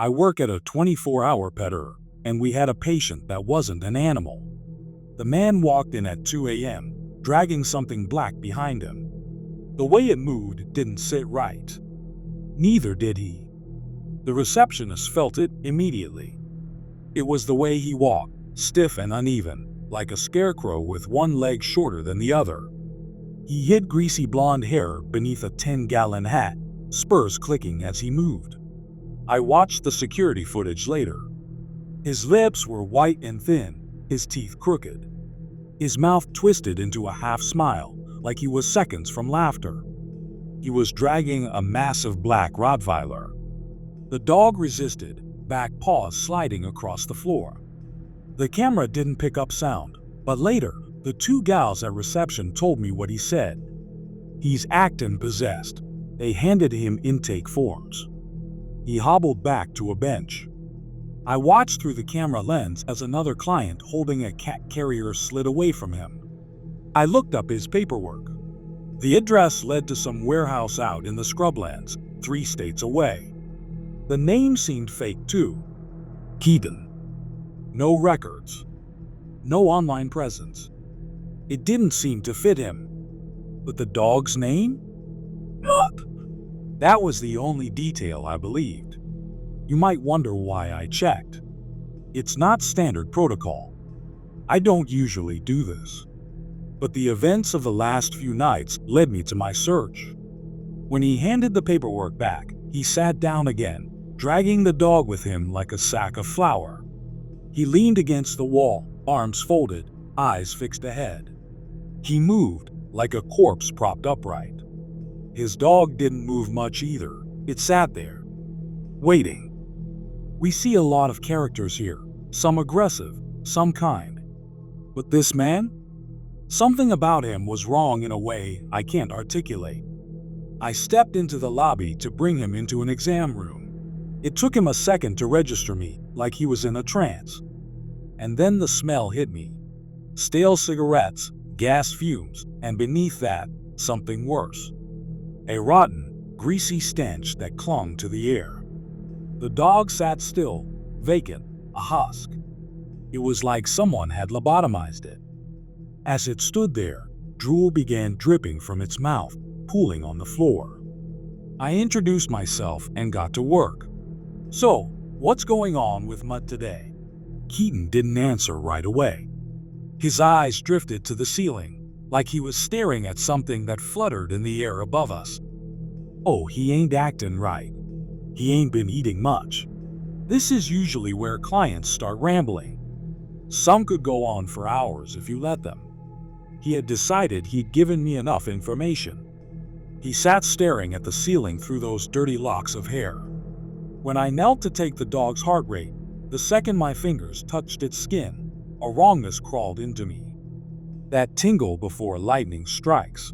I work at a 24-hour petter, and we had a patient that wasn't an animal. The man walked in at 2 a.m., dragging something black behind him. The way it moved didn't sit right. Neither did he. The receptionist felt it immediately. It was the way he walked, stiff and uneven, like a scarecrow with one leg shorter than the other. He hid greasy blonde hair beneath a 10-gallon hat, spurs clicking as he moved. I watched the security footage later. His lips were white and thin, his teeth crooked. His mouth twisted into a half-smile, like he was seconds from laughter. He was dragging a massive black Rottweiler. The dog resisted, back paws sliding across the floor. The camera didn't pick up sound, but later, the two gals at reception told me what he said. "He's actin' possessed." They handed him intake forms. He hobbled back to a bench. I watched through the camera lens as another client holding a cat carrier slid away from him. I looked up his paperwork. The address led to some warehouse out in the scrublands, 3 states away. The name seemed fake too. Keaton. No records. No online presence. It didn't seem to fit him. But the dog's name? What? That was the only detail I believed. You might wonder why I checked. It's not standard protocol. I don't usually do this. But the events of the last few nights led me to my search. When he handed the paperwork back, he sat down again, dragging the dog with him like a sack of flour. He leaned against the wall, arms folded, eyes fixed ahead. He moved like a corpse propped upright. His dog didn't move much either. It sat there, waiting. We see a lot of characters here, some aggressive, some kind. But this man? Something about him was wrong in a way I can't articulate. I stepped into the lobby to bring him into an exam room. It took him a second to register me, like he was in a trance. And then the smell hit me. Stale cigarettes, gas fumes, and beneath that, something worse. A rotten, greasy stench that clung to the air. The dog sat still, vacant, a husk. It was like someone had lobotomized it. As it stood there, drool began dripping from its mouth, pooling on the floor. I introduced myself and got to work. "So, what's going on with Mutt today?" Keaton didn't answer right away. His eyes drifted to the ceiling, like he was staring at something that fluttered in the air above us. "Oh, he ain't actin' right. He ain't been eating much." This is usually where clients start rambling. Some could go on for hours if you let them. He had decided he'd given me enough information. He sat staring at the ceiling through those dirty locks of hair. When I knelt to take the dog's heart rate, the second my fingers touched its skin, a wrongness crawled into me. That tingle before lightning strikes.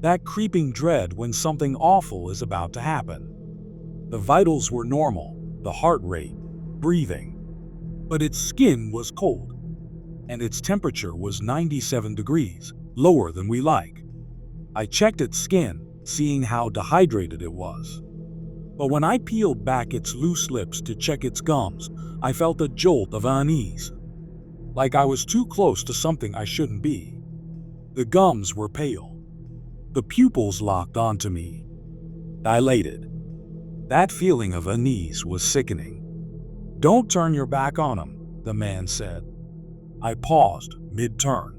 That creeping dread when something awful is about to happen. The vitals were normal, the heart rate, breathing. But its skin was cold, and its temperature was 97 degrees, lower than we like. I checked its skin, seeing how dehydrated it was. But when I peeled back its loose lips to check its gums, I felt a jolt of unease. Like I was too close to something I shouldn't be. The gums were pale. The pupils locked onto me, dilated. That feeling of unease was sickening. "Don't turn your back on him," the man said. I paused, mid-turn.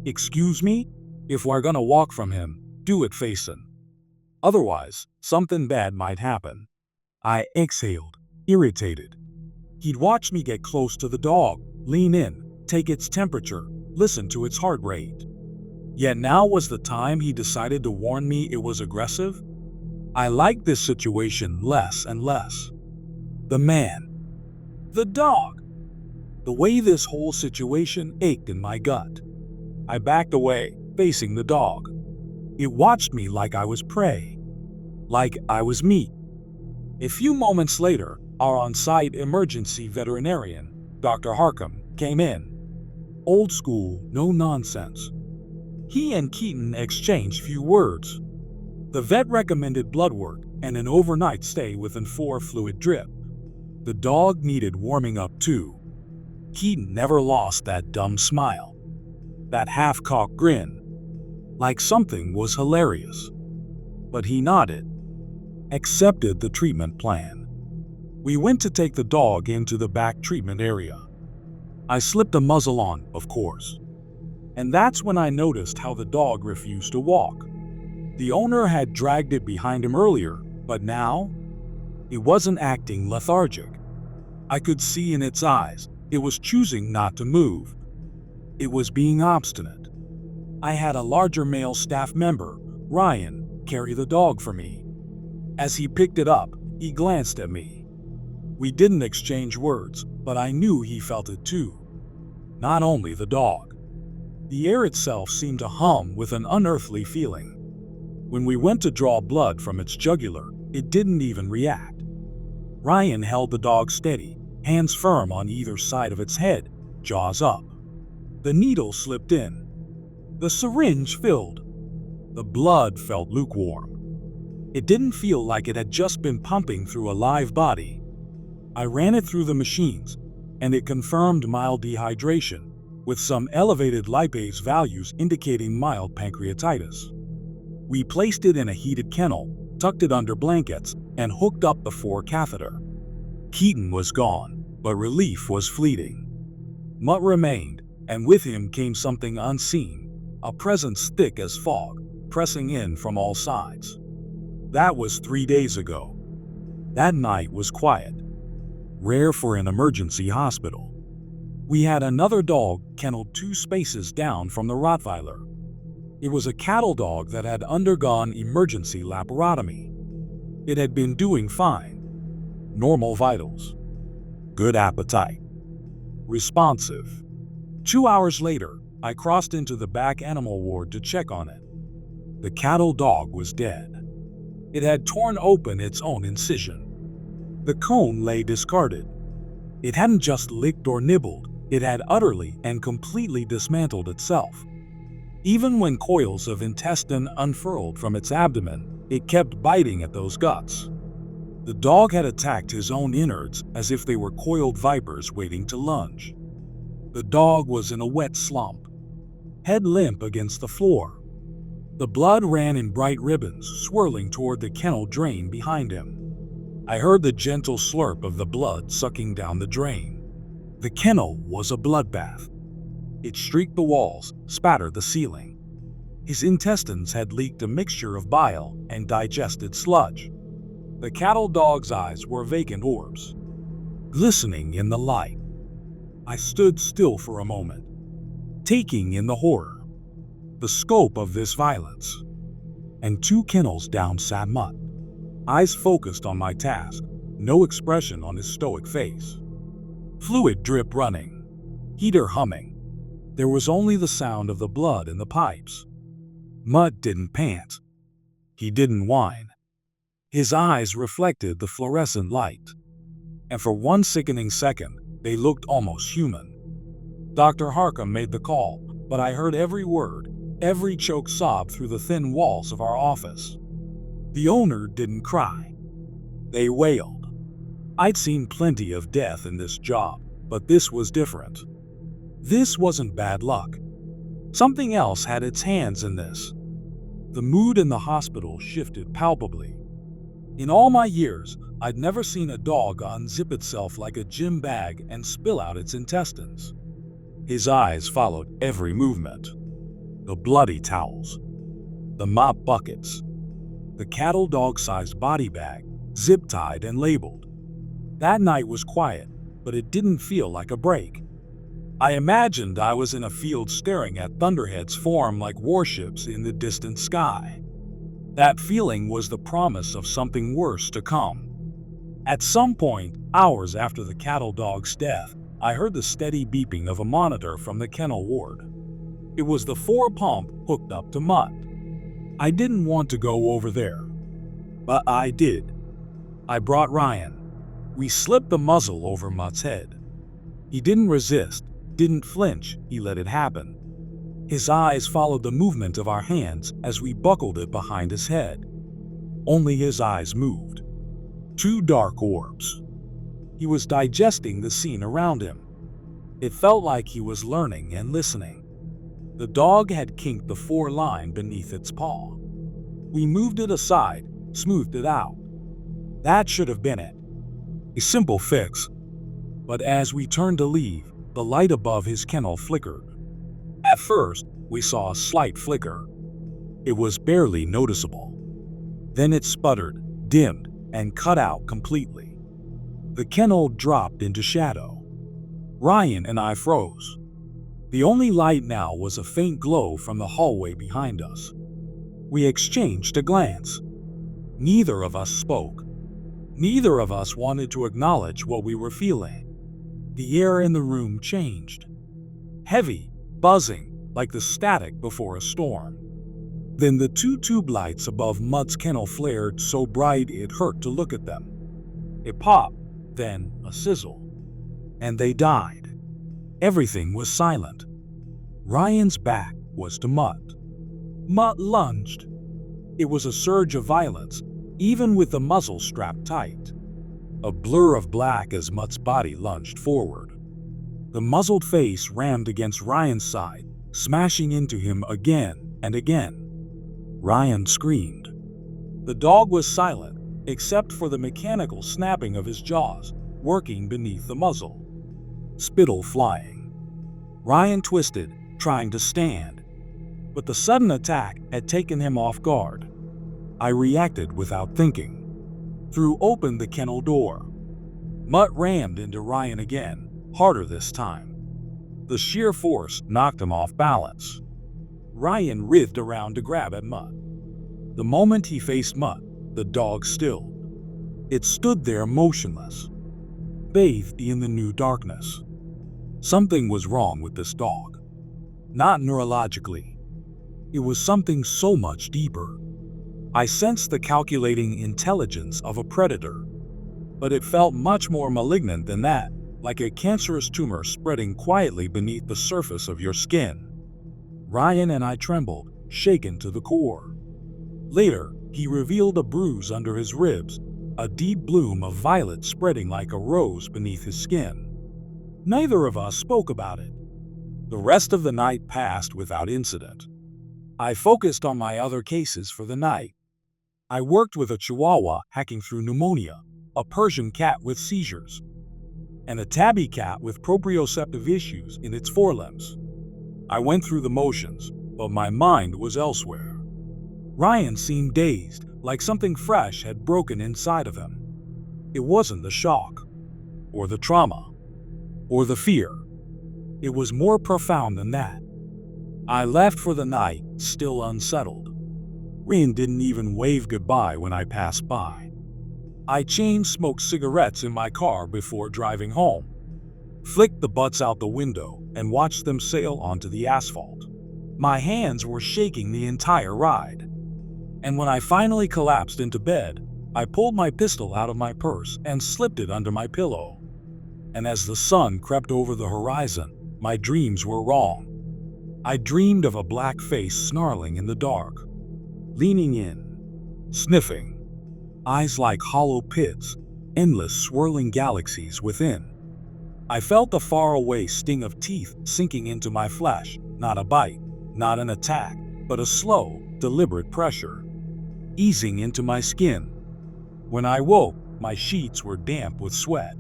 "Excuse me? If we're gonna walk from him, do it facin'. Otherwise, something bad might happen." I exhaled, irritated. He'd watched me get close to the dog, lean in, take its temperature, listen to its heart rate. Yet now was the time he decided to warn me it was aggressive? I liked this situation less and less. The man. The dog. The way this whole situation ached in my gut. I backed away, facing the dog. It watched me like I was prey. Like I was meat. A few moments later, our on-site emergency veterinarian, Dr. Harcum, came in. Old school, no nonsense. He and Keaton exchanged few words. The vet recommended blood work and an overnight stay with an 4 fluid drip. The dog needed warming up too. Keaton never lost that dumb smile, that half-cocked grin, like something was hilarious. But he nodded, accepted the treatment plan. We went to take the dog into the back treatment area. I slipped a muzzle on, of course. And that's when I noticed how the dog refused to walk. The owner had dragged it behind him earlier, but now, it wasn't acting lethargic. I could see in its eyes, it was choosing not to move. It was being obstinate. I had a larger male staff member, Ryan, carry the dog for me. As he picked it up, he glanced at me. We didn't exchange words, but I knew he felt it too. Not only the dog. The air itself seemed to hum with an unearthly feeling. When we went to draw blood from its jugular, it didn't even react. Ryan held the dog steady, hands firm on either side of its head, jaws up. The needle slipped in. The syringe filled. The blood felt lukewarm. It didn't feel like it had just been pumping through a live body. I ran it through the machines, and it confirmed mild dehydration, with some elevated lipase values indicating mild pancreatitis. We placed it in a heated kennel, tucked it under blankets, and hooked up the 4 catheter. Keaton was gone, but relief was fleeting. Mutt remained, and with him came something unseen, a presence thick as fog, pressing in from all sides. That was 3 days ago. That night was quiet, rare for an emergency hospital. We had another dog kenneled 2 spaces down from the Rottweiler. It was a cattle dog that had undergone emergency laparotomy. It had been doing fine. Normal vitals. Good appetite. Responsive. 2 hours later, I crossed into the back animal ward to check on it. The cattle dog was dead. It had torn open its own incision. The cone lay discarded. It hadn't just licked or nibbled, it had utterly and completely dismantled itself. Even when coils of intestine unfurled from its abdomen, it kept biting at those guts. The dog had attacked his own innards as if they were coiled vipers waiting to lunge. The dog was in a wet slump, head limp against the floor. The blood ran in bright ribbons, swirling toward the kennel drain behind him. I heard the gentle slurp of the blood sucking down the drain. The kennel was a bloodbath. It streaked the walls, spattered the ceiling. His intestines had leaked a mixture of bile and digested sludge. The cattle dog's eyes were vacant orbs, glistening in the light. I stood still for a moment, taking in the horror, the scope of this violence. And 2 kennels down sat Mutt, eyes focused on my task, no expression on his stoic face. Fluid drip running, heater humming. There was only the sound of the blood in the pipes. Mutt didn't pant. He didn't whine. His eyes reflected the fluorescent light. And for one sickening second, they looked almost human. Dr. Harcum made the call, but I heard every word, every choked sob through the thin walls of our office. The owner didn't cry. They wailed. I'd seen plenty of death in this job, but this was different. This wasn't bad luck. Something else had its hands in this. The mood in the hospital shifted palpably. In all my years, I'd never seen a dog unzip itself like a gym bag and spill out its intestines. His eyes followed every movement. The bloody towels, the mop buckets, the cattle dog-sized body bag, zip-tied and labeled. That night was quiet, but it didn't feel like a break. I imagined I was in a field staring at thunderheads form like warships in the distant sky. That feeling was the promise of something worse to come. At some point, hours after the cattle dog's death, I heard the steady beeping of a monitor from the kennel ward. It was the 4 pump hooked up to Mutt. I didn't want to go over there, but I did. I brought Ryan. We slipped the muzzle over Mutt's head. He didn't resist, didn't flinch, he let it happen. His eyes followed the movement of our hands as we buckled it behind his head. Only his eyes moved. 2 dark orbs. He was digesting the scene around him. It felt like he was learning and listening. The dog had kinked the 4-line beneath its paw. We moved it aside, smoothed it out. That should have been it. A simple fix. But as we turned to leave, the light above his kennel flickered. At first, we saw a slight flicker. It was barely noticeable. Then it sputtered, dimmed, and cut out completely. The kennel dropped into shadow. Ryan and I froze. The only light now was a faint glow from the hallway behind us. We exchanged a glance. Neither of us spoke. Neither of us wanted to acknowledge what we were feeling. The air in the room changed. Heavy, buzzing, like the static before a storm. Then the 2 tube lights above Mutt's kennel flared so bright it hurt to look at them. It popped, then a sizzle. And they died. Everything was silent. Ryan's back was to Mutt. Mutt lunged. It was a surge of violence, even with the muzzle strapped tight. A blur of black as Mutt's body lunged forward. The muzzled face rammed against Ryan's side, smashing into him again and again. Ryan screamed. The dog was silent, except for the mechanical snapping of his jaws, working beneath the muzzle. Spittle flying. Ryan twisted, trying to stand. But the sudden attack had taken him off guard. I reacted without thinking. Threw open the kennel door. Mutt rammed into Ryan again, harder this time. The sheer force knocked him off balance. Ryan writhed around to grab at Mutt. The moment he faced Mutt, the dog stilled. It stood there motionless, bathed in the new darkness. Something was wrong with this dog. Not neurologically. It was something so much deeper. I sensed the calculating intelligence of a predator, but it felt much more malignant than that, like a cancerous tumor spreading quietly beneath the surface of your skin. Ryan and I trembled, shaken to the core. Later, he revealed a bruise under his ribs, a deep bloom of violet spreading like a rose beneath his skin. Neither of us spoke about it. The rest of the night passed without incident. I focused on my other cases for the night. I worked with a Chihuahua hacking through pneumonia, a Persian cat with seizures, and a tabby cat with proprioceptive issues in its forelimbs. I went through the motions, but my mind was elsewhere. Ryan seemed dazed, like something fresh had broken inside of him. It wasn't the shock, or the trauma, or the fear. It was more profound than that. I left for the night, still unsettled. Ryan didn't even wave goodbye when I passed by. I chain-smoked cigarettes in my car before driving home, flicked the butts out the window, and watched them sail onto the asphalt. My hands were shaking the entire ride. And when I finally collapsed into bed, I pulled my pistol out of my purse and slipped it under my pillow. And as the sun crept over the horizon, my dreams were wrong. I dreamed of a black face snarling in the dark, leaning in, sniffing, eyes like hollow pits, endless swirling galaxies within. I felt the faraway sting of teeth sinking into my flesh, not a bite, not an attack, but a slow, deliberate pressure, easing into my skin. When I woke, my sheets were damp with sweat.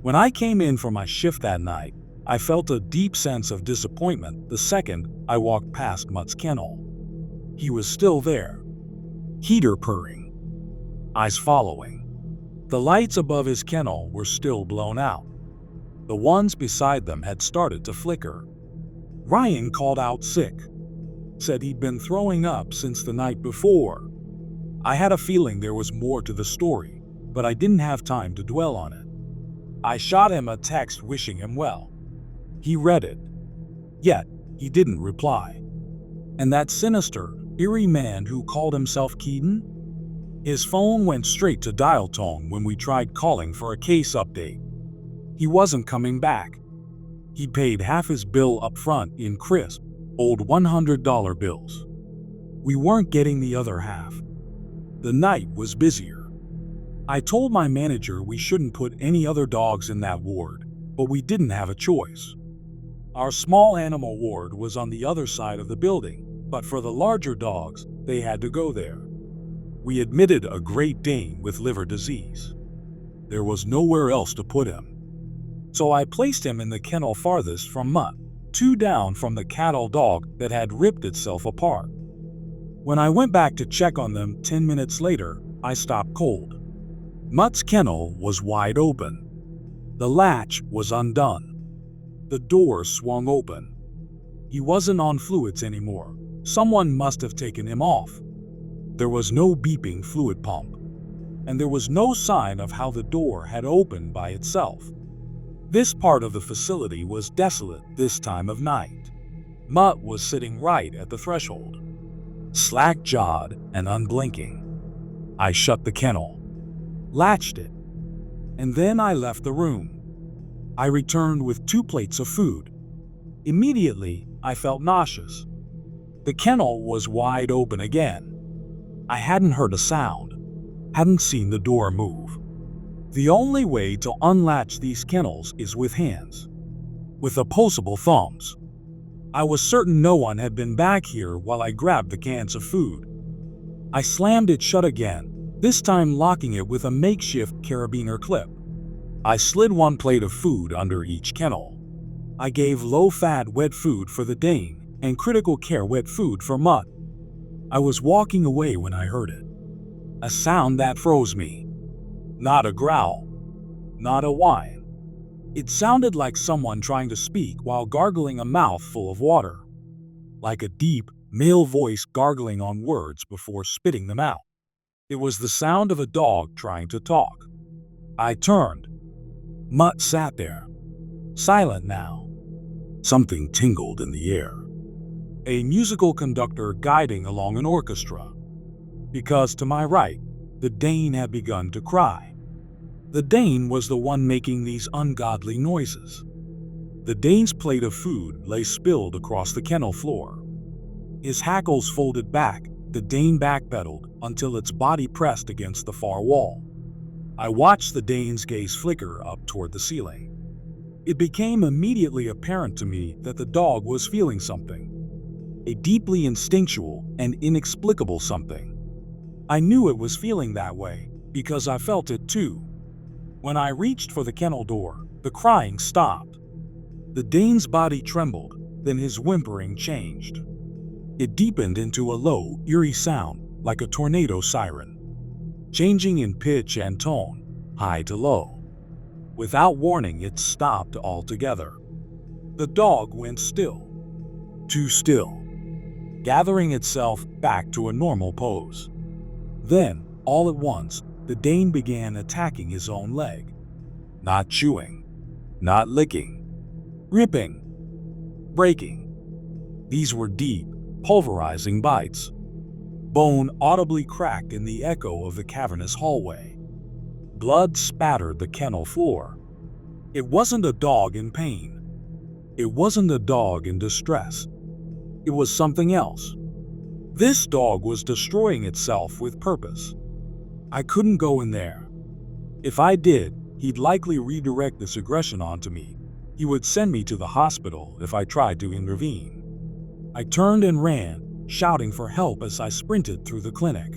When I came in for my shift that night, I felt a deep sense of disappointment the second I walked past Mutt's kennel. He was still there, heater purring, eyes following. The lights above his kennel were still blown out. The ones beside them had started to flicker. Ryan called out sick, said he'd been throwing up since the night before. I had a feeling there was more to the story, but I didn't have time to dwell on it. I shot him a text wishing him well. He read it. Yet, he didn't reply. And that sinister, eerie man who called himself Keaton? His phone went straight to dial tone when we tried calling for a case update. He wasn't coming back. He paid half his bill up front in crisp, old $100 bills. We weren't getting the other half. The night was busier. I told my manager we shouldn't put any other dogs in that ward, but we didn't have a choice. Our small animal ward was on the other side of the building, but for the larger dogs, they had to go there. We admitted a Great Dane with liver disease. There was nowhere else to put him. So I placed him in the kennel farthest from Mutt, 2 down from the cattle dog that had ripped itself apart. When I went back to check on them 10 minutes later, I stopped cold. Mutt's kennel was wide open. The latch was undone. The door swung open. He wasn't on fluids anymore. Someone must have taken him off. There was no beeping fluid pump, and there was no sign of how the door had opened by itself. This part of the facility was desolate this time of night. Mutt was sitting right at the threshold, slack-jawed and unblinking. I shut the kennel, latched it, and then I left the room. I returned with 2 plates of food. Immediately, I felt nauseous. The kennel was wide open again. I hadn't heard a sound, hadn't seen the door move. The only way to unlatch these kennels is with hands, with opposable thumbs. I was certain no one had been back here while I grabbed the cans of food. I slammed it shut again, this time locking it with a makeshift carabiner clip. I slid 1 plate of food under each kennel. I gave low-fat wet food for the Dane and critical care wet food for Mutt. I was walking away when I heard it. A sound that froze me. Not a growl, not a whine. It sounded like someone trying to speak while gargling a mouthful of water, like a deep, male voice gargling on words before spitting them out. It was the sound of a dog trying to talk. I turned. Mutt sat there, silent now. Something tingled in the air. A musical conductor guiding along an orchestra. Because to my right, the Dane had begun to cry. The Dane was the one making these ungodly noises. The Dane's plate of food lay spilled across the kennel floor. His hackles folded back, the Dane backpedaled until its body pressed against the far wall. I watched the Dane's gaze flicker up toward the ceiling. It became immediately apparent to me that the dog was feeling something. A deeply instinctual and inexplicable something. I knew it was feeling that way because I felt it too. When I reached for the kennel door, the crying stopped. The Dane's body trembled, then his whimpering changed. It deepened into a low, eerie sound like a tornado siren, changing in pitch and tone, high to low. Without warning, it stopped altogether. The dog went still. Too still. Gathering itself back to a normal pose. Then, all at once, the Dane began attacking his own leg. Not chewing, not licking, ripping, breaking. These were deep, pulverizing bites. Bone audibly cracked in the echo of the cavernous hallway. Blood spattered the kennel floor. It wasn't a dog in pain. It wasn't a dog in distress. It was something else. This dog was destroying itself with purpose. I couldn't go in there. If I did, he'd likely redirect this aggression onto me. He would send me to the hospital if I tried to intervene. I turned and ran, shouting for help as I sprinted through the clinic.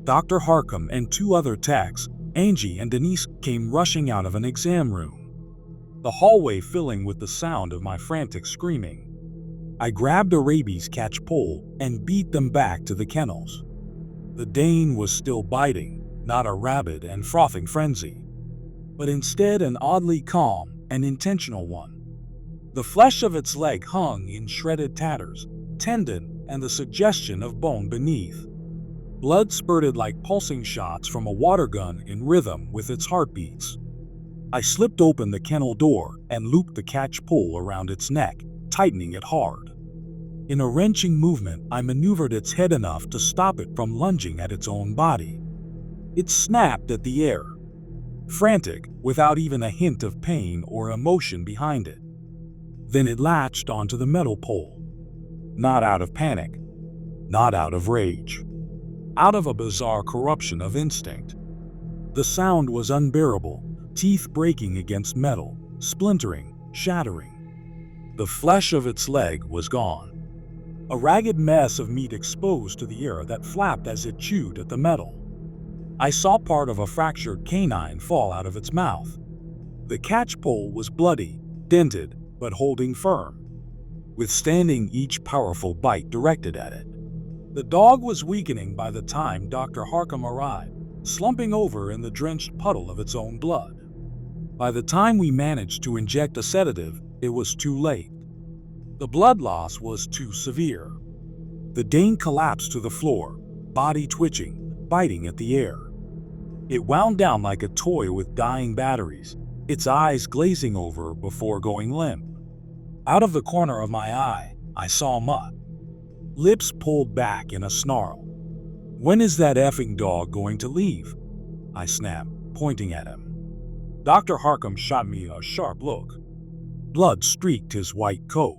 Dr. Harcum and 2 other techs, Angie and Denise, came rushing out of an exam room, the hallway filling with the sound of my frantic screaming. I grabbed a rabies catch pole and beat them back to the kennels. The Dane was still biting, not a rabid and frothing frenzy, but instead an oddly calm and intentional one. The flesh of its leg hung in shredded tatters, tendon and the suggestion of bone beneath. Blood spurted like pulsing shots from a water gun in rhythm with its heartbeats. I slipped open the kennel door and looped the catch pole around its neck, tightening it hard. In a wrenching movement, I maneuvered its head enough to stop it from lunging at its own body. It snapped at the air, frantic, without even a hint of pain or emotion behind it. Then it latched onto the metal pole. Not out of panic, not out of rage, out of a bizarre corruption of instinct. The sound was unbearable, teeth breaking against metal, splintering, shattering. The flesh of its leg was gone. A ragged mess of meat exposed to the air that flapped as it chewed at the metal. I saw part of a fractured canine fall out of its mouth. The catchpole was bloody, dented, but holding firm, withstanding each powerful bite directed at it. The dog was weakening by the time Dr. Harkham arrived, slumping over in the drenched puddle of its own blood. By the time we managed to inject a sedative, it was too late. The blood loss was too severe. The Dane collapsed to the floor, body twitching, biting at the air. It wound down like a toy with dying batteries, its eyes glazing over before going limp. Out of the corner of my eye, I saw Mutt, lips pulled back in a snarl. "When is that effing dog going to leave?" I snapped, pointing at him. Dr. Harkham shot me a sharp look. Blood streaked his white coat.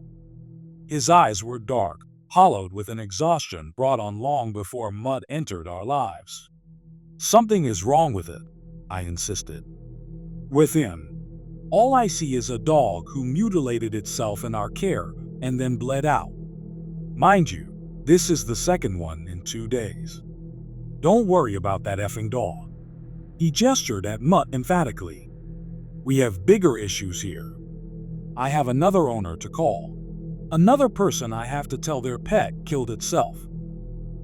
His eyes were dark, hollowed with an exhaustion brought on long before Mutt entered our lives. "Something is wrong with it," I insisted. "With him. All I see is a dog who mutilated itself in our care and then bled out. Mind you, this is the second one in 2 days. Don't worry about that effing dog." He gestured at Mutt emphatically. "We have bigger issues here. I have another owner to call. Another person I have to tell their pet killed itself.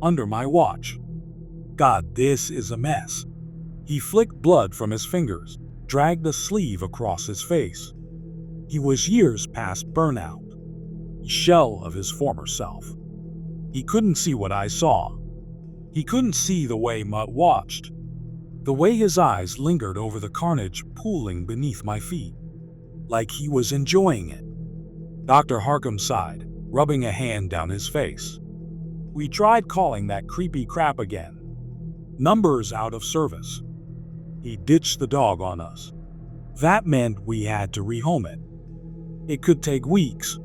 Under my watch. God, this is a mess." He flicked blood from his fingers, dragged a sleeve across his face. He was years past burnout, a shell of his former self. He couldn't see what I saw. He couldn't see the way Mutt watched, the way his eyes lingered over the carnage pooling beneath my feet, like he was enjoying it. Dr. Harkham sighed, rubbing a hand down his face. "We tried calling that creepy crap again. Numbers out of service. He ditched the dog on us. That meant we had to rehome it. It could take weeks.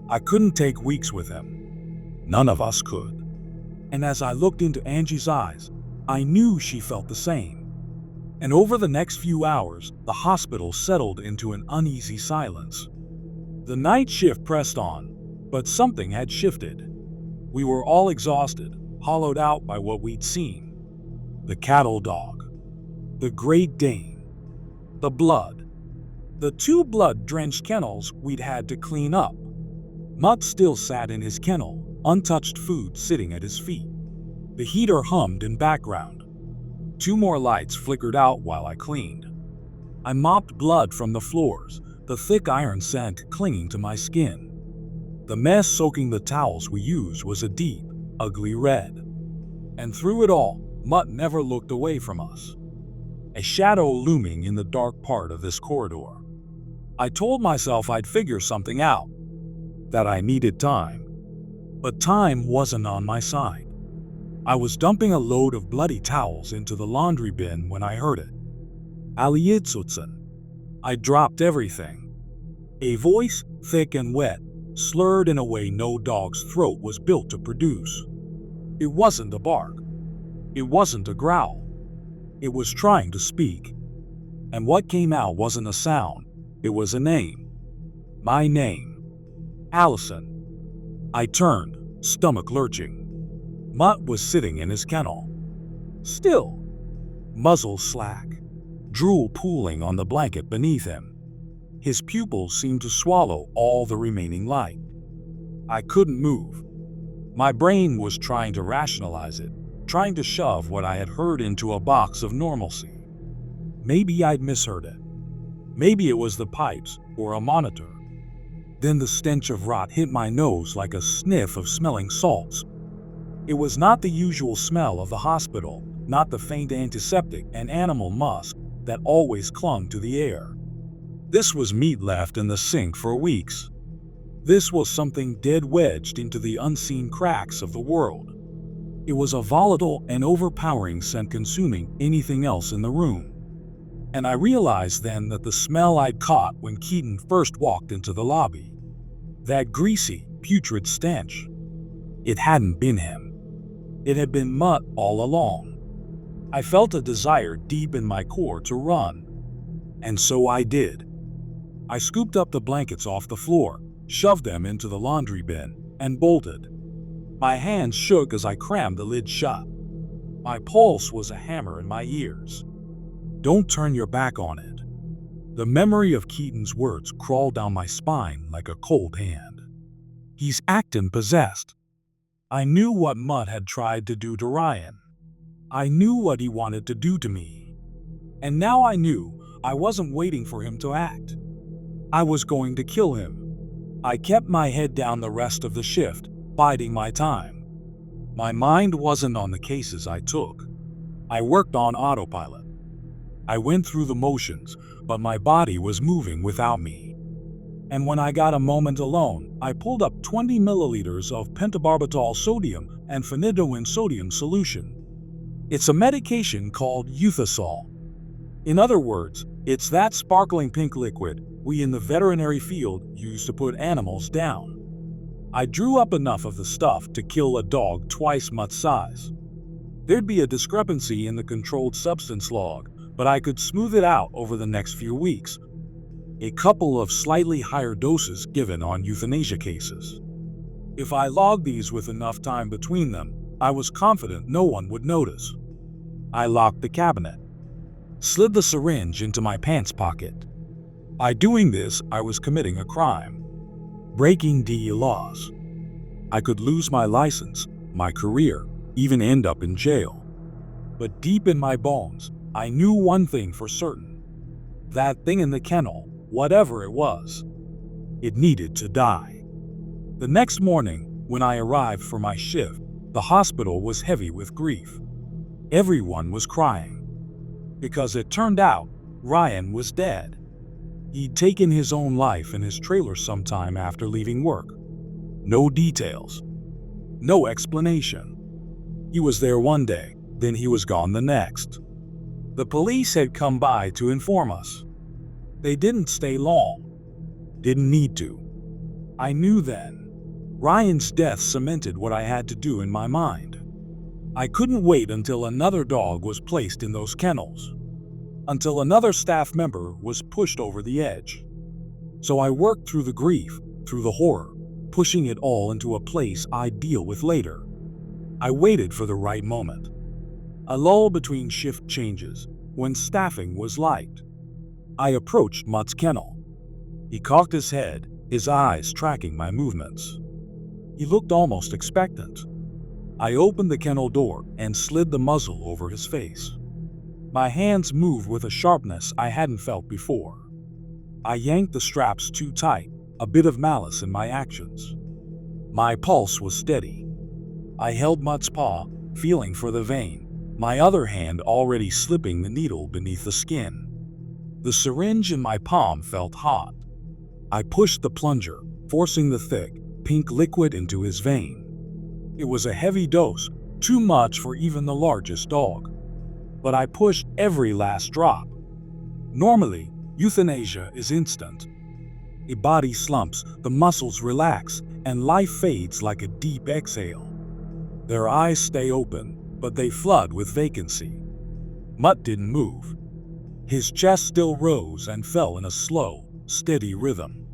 I couldn't take weeks with him. None of us could." And as I looked into Angie's eyes, I knew she felt the same. And over the next few hours, the hospital settled into an uneasy silence. The night shift pressed on, but something had shifted. We were all exhausted, hollowed out by what we'd seen. The cattle dog. The Great Dane. The blood. The 2 blood-drenched kennels we'd had to clean up. Mutt still sat in his kennel, untouched food sitting at his feet. The heater hummed in background. 2 more lights flickered out while I cleaned. I mopped blood from the floors, the thick iron scent clinging to my skin. The mess soaking the towels we used was a deep, ugly red. And through it all, Mutt never looked away from us. A shadow looming in the dark part of this corridor. I told myself I'd figure something out, that I needed time. But time wasn't on my side. I was dumping a load of bloody towels into the laundry bin when I heard it. "Aliitsutzen." I dropped everything. A voice, thick and wet, slurred in a way no dog's throat was built to produce. It wasn't a bark. It wasn't a growl. It was trying to speak. And what came out wasn't a sound. It was a name. My name. Allison. I turned, stomach lurching. Mutt was sitting in his kennel. Still. Muzzle slack. Drool pooling on the blanket beneath him. His pupils seemed to swallow all the remaining light. I couldn't move. My brain was trying to rationalize it, trying to shove what I had heard into a box of normalcy. Maybe I'd misheard it. Maybe it was the pipes or a monitor. Then the stench of rot hit my nose like a sniff of smelling salts. It was not the usual smell of the hospital, not the faint antiseptic and animal musk that always clung to the air. This was meat left in the sink for weeks. This was something dead wedged into the unseen cracks of the world. It was a volatile and overpowering scent consuming anything else in the room. And I realized then that the smell I'd caught when Keaton first walked into the lobby, that greasy, putrid stench, it hadn't been him. It had been Mutt all along. I felt a desire deep in my core to run. And so I did. I scooped up the blankets off the floor, shoved them into the laundry bin, and bolted. My hands shook as I crammed the lid shut. My pulse was a hammer in my ears. Don't turn your back on it. The memory of Keaton's words crawled down my spine like a cold hand. He's acting possessed. I knew what Mutt had tried to do to Ryan. I knew what he wanted to do to me. And now I knew I wasn't waiting for him to act. I was going to kill him. I kept my head down the rest of the shift, biding my time. My mind wasn't on the cases I took. I worked on autopilot. I went through the motions, but my body was moving without me. And when I got a moment alone, I pulled up 20 milliliters of pentobarbital sodium and phenytoin sodium solution. It's a medication called euthyosol. In other words, it's that sparkling pink liquid we in the veterinary field use to put animals down. I drew up enough of the stuff to kill a dog twice Mutt's size. There'd be a discrepancy in the controlled substance log, but I could smooth it out over the next few weeks. A couple of slightly higher doses given on euthanasia cases. If I logged these with enough time between them, I was confident no one would notice. I locked the cabinet, slid the syringe into my pants pocket. By doing this, I was committing a crime, breaking DE laws. I could lose my license, my career, even end up in jail. But deep in my bones, I knew one thing for certain. That thing in the kennel, whatever it was, it needed to die. The next morning, when I arrived for my shift, the hospital was heavy with grief. Everyone was crying. Because it turned out, Ryan was dead. He'd taken his own life in his trailer sometime after leaving work. No details. No explanation. He was there one day, then he was gone the next. The police had come by to inform us. They didn't stay long. Didn't need to. I knew then. Ryan's death cemented what I had to do in my mind. I couldn't wait until another dog was placed in those kennels. Until another staff member was pushed over the edge. So I worked through the grief, through the horror, pushing it all into a place I'd deal with later. I waited for the right moment. A lull between shift changes, when staffing was light. I approached Mutt's kennel. He cocked his head, his eyes tracking my movements. He looked almost expectant. I opened the kennel door and slid the muzzle over his face. My hands moved with a sharpness I hadn't felt before. I yanked the straps too tight, a bit of malice in my actions. My pulse was steady. I held Mutt's paw, feeling for the vein, my other hand already slipping the needle beneath the skin. The syringe in my palm felt hot. I pushed the plunger, forcing the thick, pink liquid into his vein. It was a heavy dose, too much for even the largest dog. But I pushed every last drop. Normally, euthanasia is instant. A body slumps, the muscles relax, and life fades like a deep exhale. Their eyes stay open, but they flood with vacancy. Mutt didn't move. His chest still rose and fell in a slow, steady rhythm.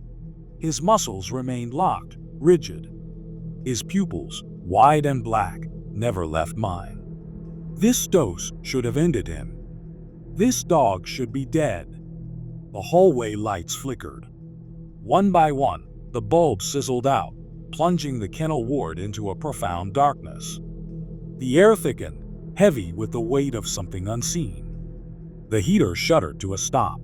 His muscles remained locked, rigid. His pupils, wide and black, never left mine. This dose should have ended him. This dog should be dead. The hallway lights flickered. One by one, the bulbs sizzled out, plunging the kennel ward into a profound darkness. The air thickened, heavy with the weight of something unseen. The heater shuddered to a stop.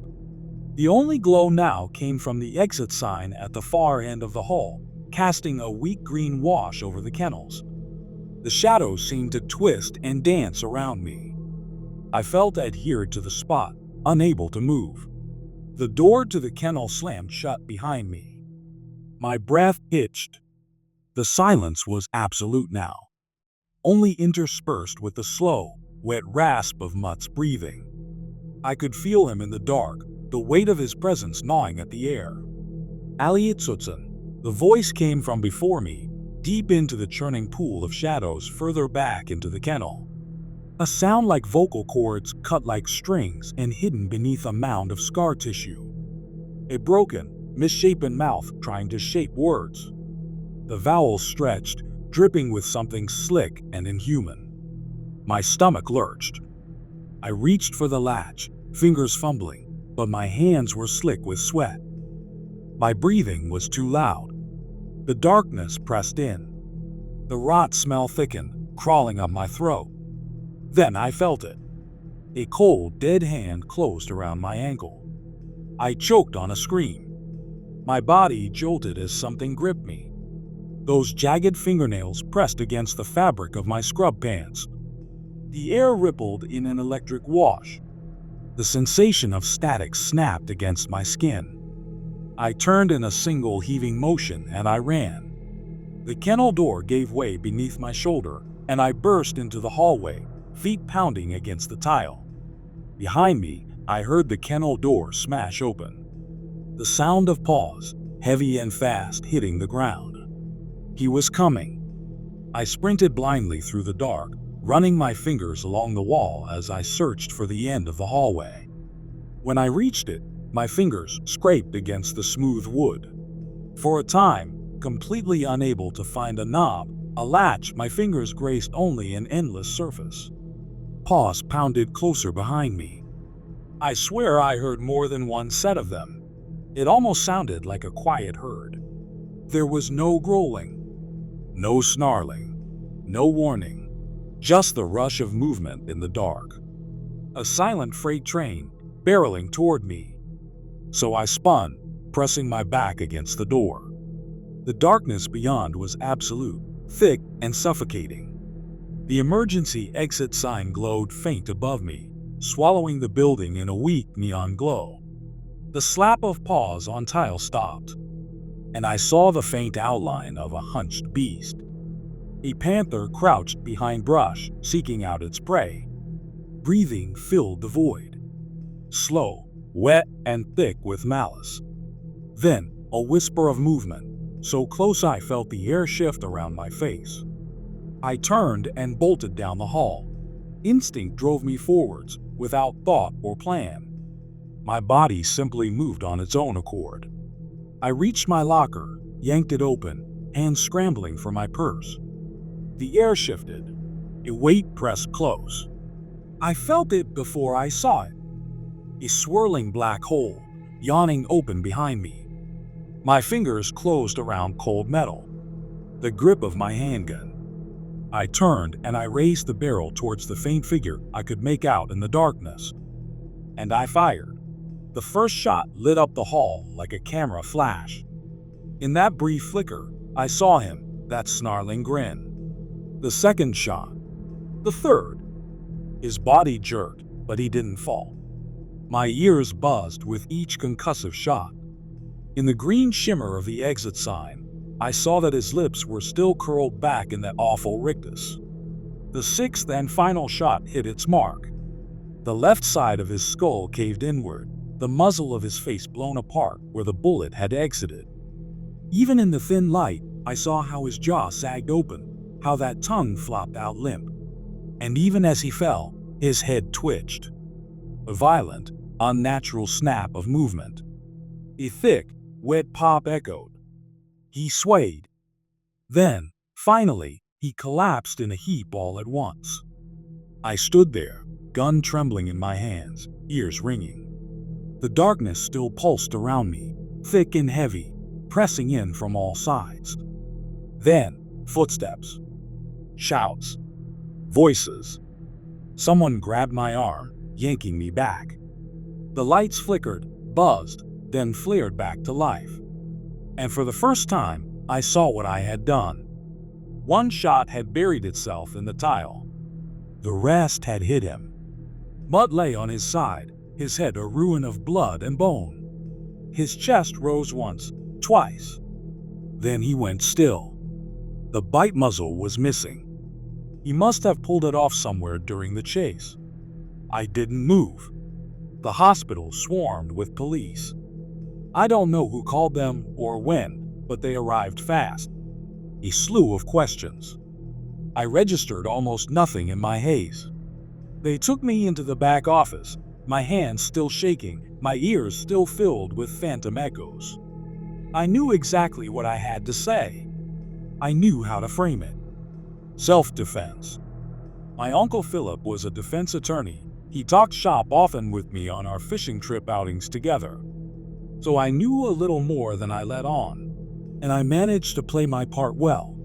The only glow now came from the exit sign at the far end of the hall, casting a weak green wash over the kennels. The shadows seemed to twist and dance around me. I felt adhered to the spot, unable to move. The door to the kennel slammed shut behind me. My breath hitched. The silence was absolute now, only interspersed with the slow, wet rasp of Mutt's breathing. I could feel him in the dark, the weight of his presence gnawing at the air. Alietsutsun. The voice came from before me, deep into the churning pool of shadows further back into the kennel. A sound like vocal cords cut like strings and hidden beneath a mound of scar tissue. A broken, misshapen mouth trying to shape words. The vowels stretched, dripping with something slick and inhuman. My stomach lurched. I reached for the latch, fingers fumbling, but my hands were slick with sweat. My breathing was too loud. The darkness pressed in. The rot smell thickened, crawling up my throat. Then I felt it. A cold, dead hand closed around my ankle. I choked on a scream. My body jolted as something gripped me. Those jagged fingernails pressed against the fabric of my scrub pants. The air rippled in an electric wash. The sensation of static snapped against my skin. I turned in a single heaving motion and I ran. The kennel door gave way beneath my shoulder, and I burst into the hallway, feet pounding against the tile. Behind me, I heard the kennel door smash open. The sound of paws, heavy and fast, hitting the ground. He was coming. I sprinted blindly through the dark, running my fingers along the wall as I searched for the end of the hallway. When I reached it, my fingers scraped against the smooth wood. For a time, completely unable to find a knob, a latch, my fingers graced only an endless surface. Paws pounded closer behind me. I swear I heard more than one set of them. It almost sounded like a quiet herd. There was no growling, no snarling, no warning, just the rush of movement in the dark. A silent freight train barreling toward me. So I spun, pressing my back against the door. The darkness beyond was absolute, thick and suffocating. The emergency exit sign glowed faint above me, swallowing the building in a weak neon glow. The slap of paws on tile stopped, and I saw the faint outline of a hunched beast. A panther crouched behind brush, seeking out its prey. Breathing filled the void. Slow, wet, and thick with malice. Then, a whisper of movement, so close I felt the air shift around my face. I turned and bolted down the hall. Instinct drove me forwards, without thought or plan. My body simply moved on its own accord. I reached my locker, yanked it open, hands scrambling for my purse. The air shifted. A weight pressed close. I felt it before I saw it. A swirling black hole, yawning open behind me. My fingers closed around cold metal. The grip of my handgun. I turned and I raised the barrel towards the faint figure I could make out in the darkness. And I fired. The first shot lit up the hall like a camera flash. In that brief flicker, I saw him, that snarling grin. The second shot. The third. His body jerked, but he didn't fall. My ears buzzed with each concussive shot. In the green shimmer of the exit sign, I saw that his lips were still curled back in that awful rictus. The sixth and final shot hit its mark. The left side of his skull caved inward, the muzzle of his face blown apart where the bullet had exited. Even in the thin light, I saw how his jaw sagged open, how that tongue flopped out limp. And even as he fell, his head twitched. A violent, unnatural snap of movement. A thick, wet pop echoed. He swayed. Then, finally, he collapsed in a heap all at once. I stood there, gun trembling in my hands, ears ringing. The darkness still pulsed around me, thick and heavy, pressing in from all sides. Then, footsteps. Shouts. Voices. Someone grabbed my arm, yanking me back. The lights flickered, buzzed, then flared back to life. And for the first time, I saw what I had done. One shot had buried itself in the tile. The rest had hit him. Mud lay on his side, his head a ruin of blood and bone. His chest rose once, twice. Then he went still. The bite muzzle was missing. He must have pulled it off somewhere during the chase. I didn't move. The hospital swarmed with police. I don't know who called them or when, but they arrived fast. A slew of questions. I registered almost nothing in my haze. They took me into the back office, my hands still shaking, my ears still filled with phantom echoes. I knew exactly what I had to say. I knew how to frame it. Self-defense. My Uncle Philip was a defense attorney. He talked shop often with me on our fishing trip outings together. So I knew a little more than I let on, and I managed to play my part well.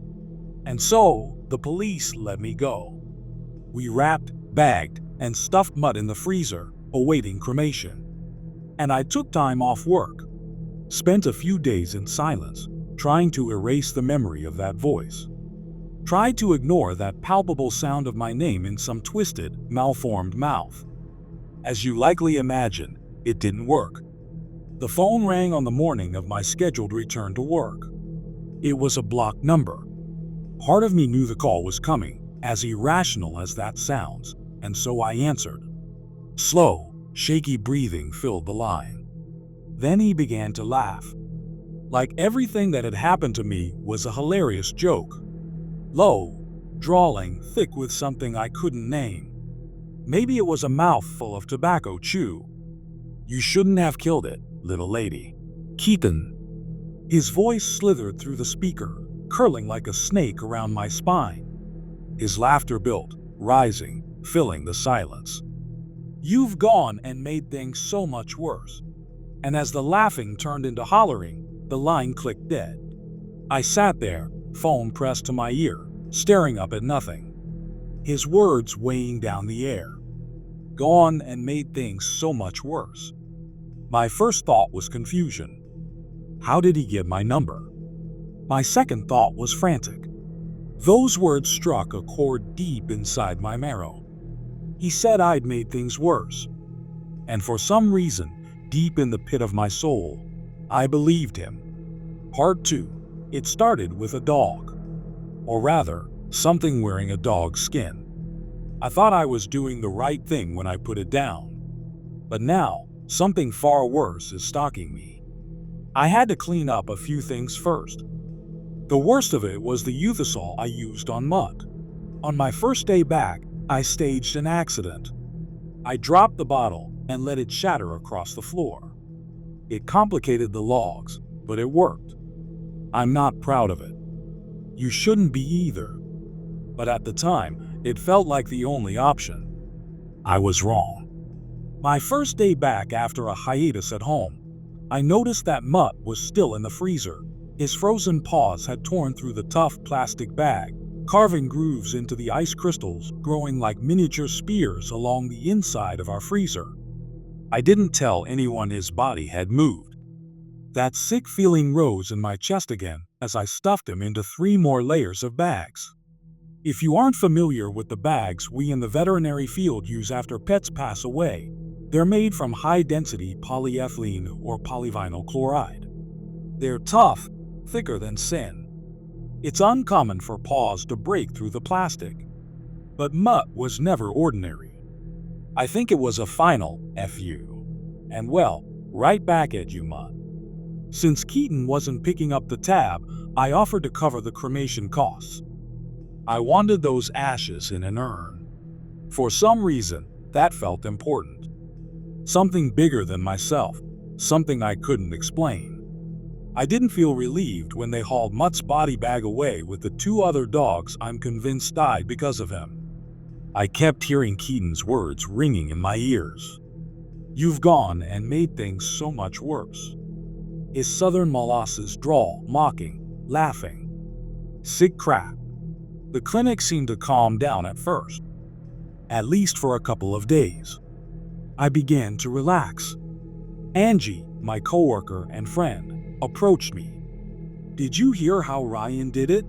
And so, the police let me go. We wrapped, bagged, and stuffed Mutt in the freezer, awaiting cremation. And I took time off work. Spent a few days in silence, trying to erase the memory of that voice. Tried to ignore that palpable sound of my name in some twisted, malformed mouth. As you likely imagine, it didn't work. The phone rang on the morning of my scheduled return to work. It was a blocked number. Part of me knew the call was coming, as irrational as that sounds, and so I answered. Slow, shaky breathing filled the line. Then he began to laugh. Like everything that had happened to me was a hilarious joke. Low, drawling, thick with something I couldn't name. Maybe it was a mouthful of tobacco chew. You shouldn't have killed it, little lady. Keaton. His voice slithered through the speaker, curling like a snake around my spine. His laughter built, rising, filling the silence. You've gone and made things so much worse. And as the laughing turned into hollering, the line clicked dead. I sat there, phone pressed to my ear, staring up at nothing. His words weighing down the air. Gone and made things so much worse. My first thought was confusion. How did he get my number? My second thought was frantic. Those words struck a chord deep inside my marrow. He said I'd made things worse. And for some reason, deep in the pit of my soul, I believed him. Part 2. It started with a dog. Or rather, something wearing a dog's skin. I thought I was doing the right thing when I put it down. But now, something far worse is stalking me. I had to clean up a few things first. The worst of it was the euthanol I used on Mutt. On my first day back, I staged an accident. I dropped the bottle and let it shatter across the floor. It complicated the logs, but it worked. I'm not proud of it. You shouldn't be either. But at the time, it felt like the only option. I was wrong. My first day back after a hiatus at home, I noticed that Mutt was still in the freezer. His frozen paws had torn through the tough plastic bag, carving grooves into the ice crystals, growing like miniature spears along the inside of our freezer. I didn't tell anyone his body had moved. That sick feeling rose in my chest again as I stuffed him into 3 more layers of bags. If you aren't familiar with the bags we in the veterinary field use after pets pass away, they're made from high-density polyethylene or polyvinyl chloride. They're tough, thicker than sin. It's uncommon for paws to break through the plastic. But Mutt was never ordinary. I think it was a final F you. And well, right back at you, Mutt. Since Keaton wasn't picking up the tab, I offered to cover the cremation costs. I wanted those ashes in an urn. For some reason, that felt important. Something bigger than myself, something I couldn't explain. I didn't feel relieved when they hauled Mutt's body bag away with the 2 other dogs I'm convinced died because of him. I kept hearing Keaton's words ringing in my ears. You've gone and made things so much worse. His southern molasses drawl, mocking, laughing. Sick crap. The clinic seemed to calm down at first. At least for a couple of days. I began to relax. Angie, my coworker and friend, approached me. Did you hear how Ryan did it?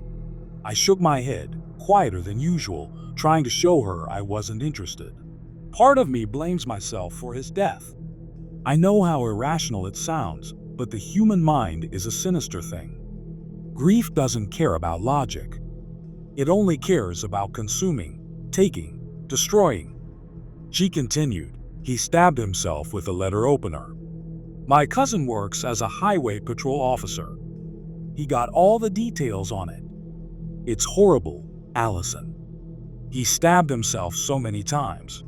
I shook my head, quieter than usual, trying to show her I wasn't interested. Part of me blames myself for his death. I know how irrational it sounds, but the human mind is a sinister thing. Grief doesn't care about logic. It only cares about consuming, taking, destroying. She continued. He stabbed himself with a letter opener. My cousin works as a highway patrol officer. He got all the details on it. It's horrible, Allison. He stabbed himself so many times.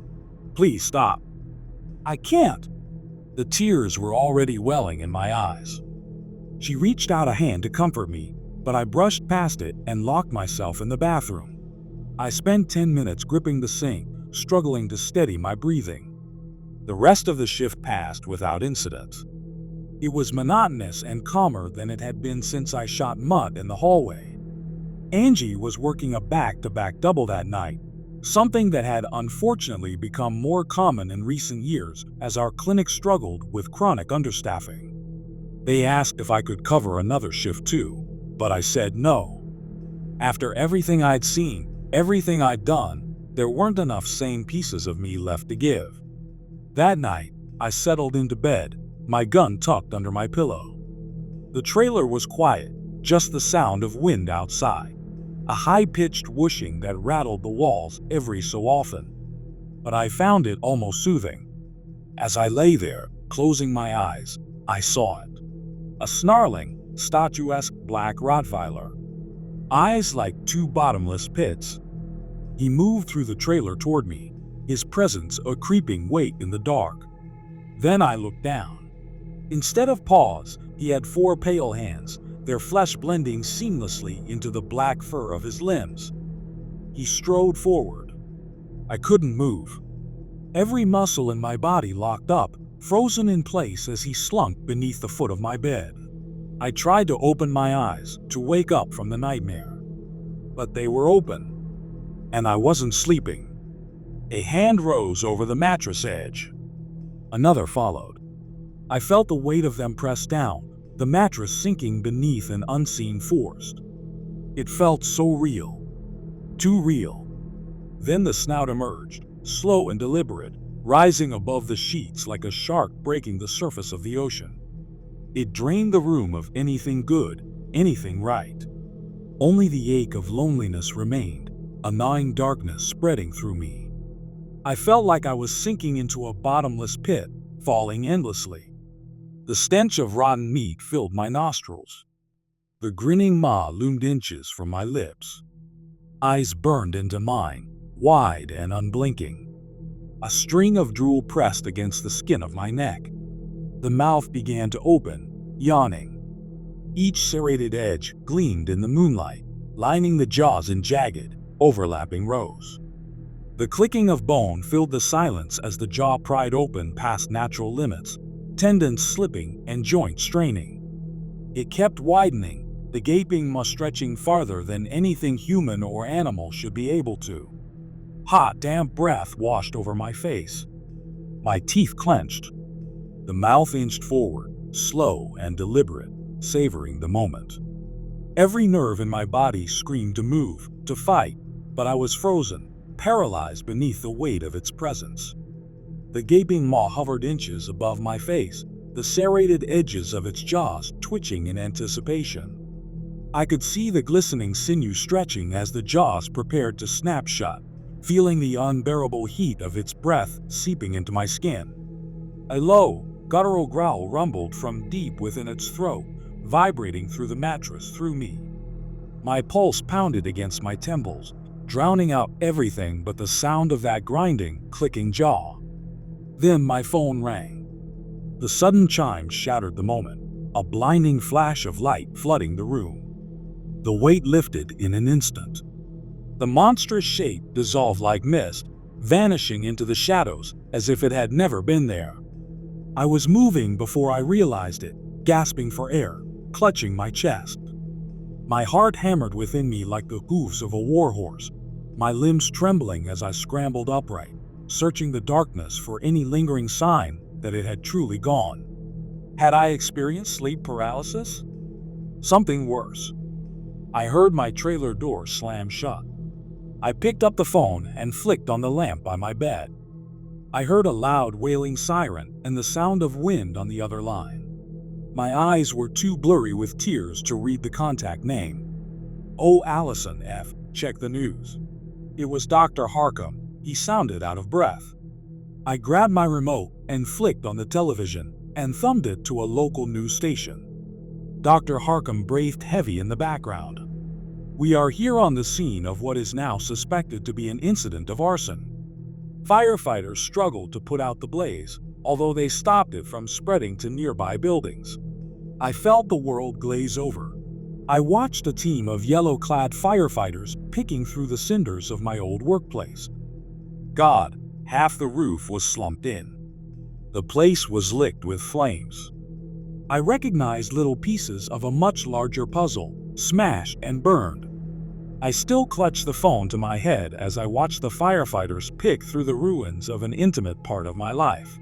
Please stop. I can't. The tears were already welling in my eyes. She reached out a hand to comfort me, but I brushed past it and locked myself in the bathroom. I spent 10 minutes gripping the sink, struggling to steady my breathing. The rest of the shift passed without incident. It was monotonous and calmer than it had been since I shot mud in the hallway. Angie was working a back-to-back double that night, something that had unfortunately become more common in recent years as our clinic struggled with chronic understaffing. They asked if I could cover another shift too, but I said no. After everything I'd seen, everything I'd done, there weren't enough sane pieces of me left to give. That night, I settled into bed, my gun tucked under my pillow. The trailer was quiet, just the sound of wind outside, a high-pitched whooshing that rattled the walls every so often. But I found it almost soothing. As I lay there, closing my eyes, I saw it. A snarling, statuesque black Rottweiler. Eyes like two bottomless pits. He moved through the trailer toward me, his presence a creeping weight in the dark. Then I looked down. Instead of paws, he had 4 pale hands, their flesh blending seamlessly into the black fur of his limbs. He strode forward. I couldn't move. Every muscle in my body locked up, frozen in place as he slunk beneath the foot of my bed. I tried to open my eyes, to wake up from the nightmare. But they were open, and I wasn't sleeping. A hand rose over the mattress edge. Another followed. I felt the weight of them press down, the mattress sinking beneath an unseen force. It felt so real. Too real. Then the snout emerged, slow and deliberate, rising above the sheets like a shark breaking the surface of the ocean. It drained the room of anything good, anything right. Only the ache of loneliness remained, a gnawing darkness spreading through me. I felt like I was sinking into a bottomless pit, falling endlessly. The stench of rotten meat filled my nostrils. The grinning maw loomed inches from my lips. Eyes burned into mine, wide and unblinking. A string of drool pressed against the skin of my neck. The mouth began to open, yawning. Each serrated edge gleamed in the moonlight, lining the jaws in jagged, overlapping rows. The clicking of bone filled the silence as the jaw pried open past natural limits, tendons slipping and joints straining. It kept widening, the gaping maw stretching farther than anything human or animal should be able to. Hot, damp breath washed over my face. My teeth clenched. The mouth inched forward, slow and deliberate, savoring the moment. Every nerve in my body screamed to move, to fight, but I was frozen, paralyzed beneath the weight of its presence. The gaping maw hovered inches above my face, the serrated edges of its jaws twitching in anticipation. I could see the glistening sinew stretching as the jaws prepared to snap shut, feeling the unbearable heat of its breath seeping into my skin. A low, guttural growl rumbled from deep within its throat, vibrating through the mattress through me. My pulse pounded against my temples, drowning out everything but the sound of that grinding, clicking jaw. Then my phone rang. The sudden chime shattered the moment, a blinding flash of light flooding the room. The weight lifted in an instant. The monstrous shape dissolved like mist, vanishing into the shadows as if it had never been there. I was moving before I realized it, gasping for air, clutching my chest. My heart hammered within me like the hooves of a warhorse, my limbs trembling as I scrambled upright, searching the darkness for any lingering sign that it had truly gone. Had I experienced sleep paralysis? Something worse. I heard my trailer door slam shut. I picked up the phone and flicked on the lamp by my bed. I heard a loud wailing siren and the sound of wind on the other line. My eyes were too blurry with tears to read the contact name. "Oh, Allison F., check the news." It was Dr. Harcum. He sounded out of breath. I grabbed my remote and flicked on the television and thumbed it to a local news station. Dr. Harcum breathed heavy in the background. "We are here on the scene of what is now suspected to be an incident of arson. Firefighters struggled to put out the blaze, although they stopped it from spreading to nearby buildings. I felt the world glaze over. I watched a team of yellow-clad firefighters picking through the cinders of my old workplace. God, half the roof was slumped in. The place was licked with flames. I recognized little pieces of a much larger puzzle, smashed and burned. I still clutched the phone to my head as I watched the firefighters pick through the ruins of an intimate part of my life.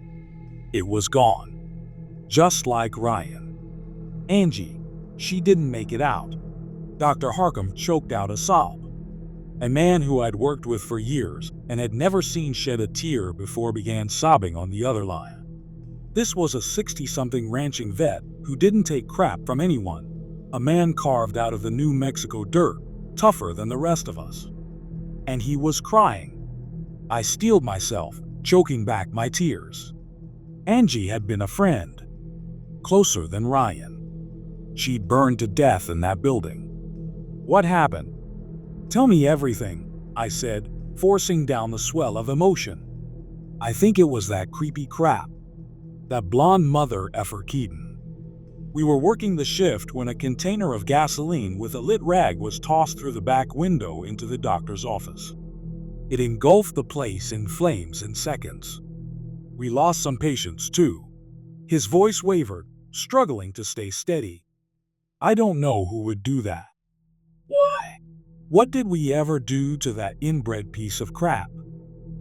It was gone. Just like Ryan. Angie, she didn't make it out. Dr. Harcum choked out a sob. A man who I'd worked with for years and had never seen shed a tear before began sobbing on the other line. This was a 60-something ranching vet who didn't take crap from anyone, a man carved out of the New Mexico dirt, tougher than the rest of us. And he was crying. I steeled myself, choking back my tears. Angie had been a friend, closer than Ryan. She'd burned to death in that building. What happened? Tell me everything, I said, forcing down the swell of emotion. I think it was that creepy crap. That blonde mother effer Keaton. We were working the shift when a container of gasoline with a lit rag was tossed through the back window into the doctor's office. It engulfed the place in flames in seconds. We lost some patients too. His voice wavered, struggling to stay steady. I don't know who would do that. Why? What did we ever do to that inbred piece of crap?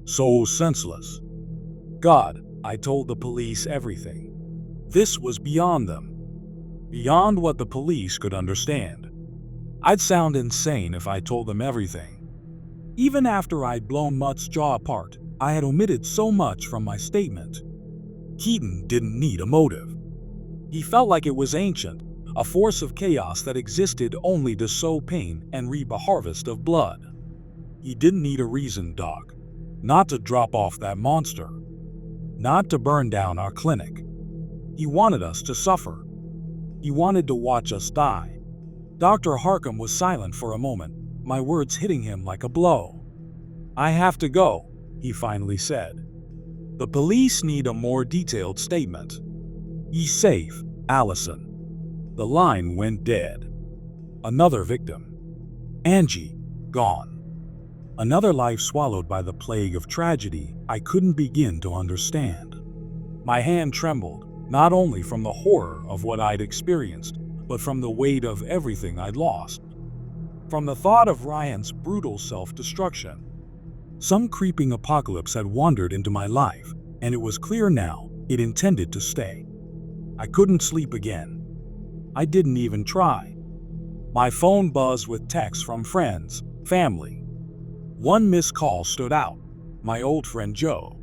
So senseless. God, I told the police everything. This was beyond them. Beyond what the police could understand. I'd sound insane if I told them everything. Even after I'd blown Mutt's jaw apart, I had omitted so much from my statement. Keaton didn't need a motive. He felt like it was ancient, a force of chaos that existed only to sow pain and reap a harvest of blood. He didn't need a reason, Doc. Not to drop off that monster. Not to burn down our clinic. He wanted us to suffer. He wanted to watch us die. Dr. Harcum was silent for a moment, my words hitting him like a blow. I have to go, he finally said. The police need a more detailed statement. Be safe, Allison. The line went dead. Another victim. Angie, gone. Another life swallowed by the plague of tragedy I couldn't begin to understand. My hand trembled, not only from the horror of what I'd experienced, but from the weight of everything I'd lost. From the thought of Ryan's brutal self-destruction. Some creeping apocalypse had wandered into my life, and it was clear now it intended to stay. I couldn't sleep again. I didn't even try. My phone buzzed with texts from friends, family. One missed call stood out. My old friend Joe.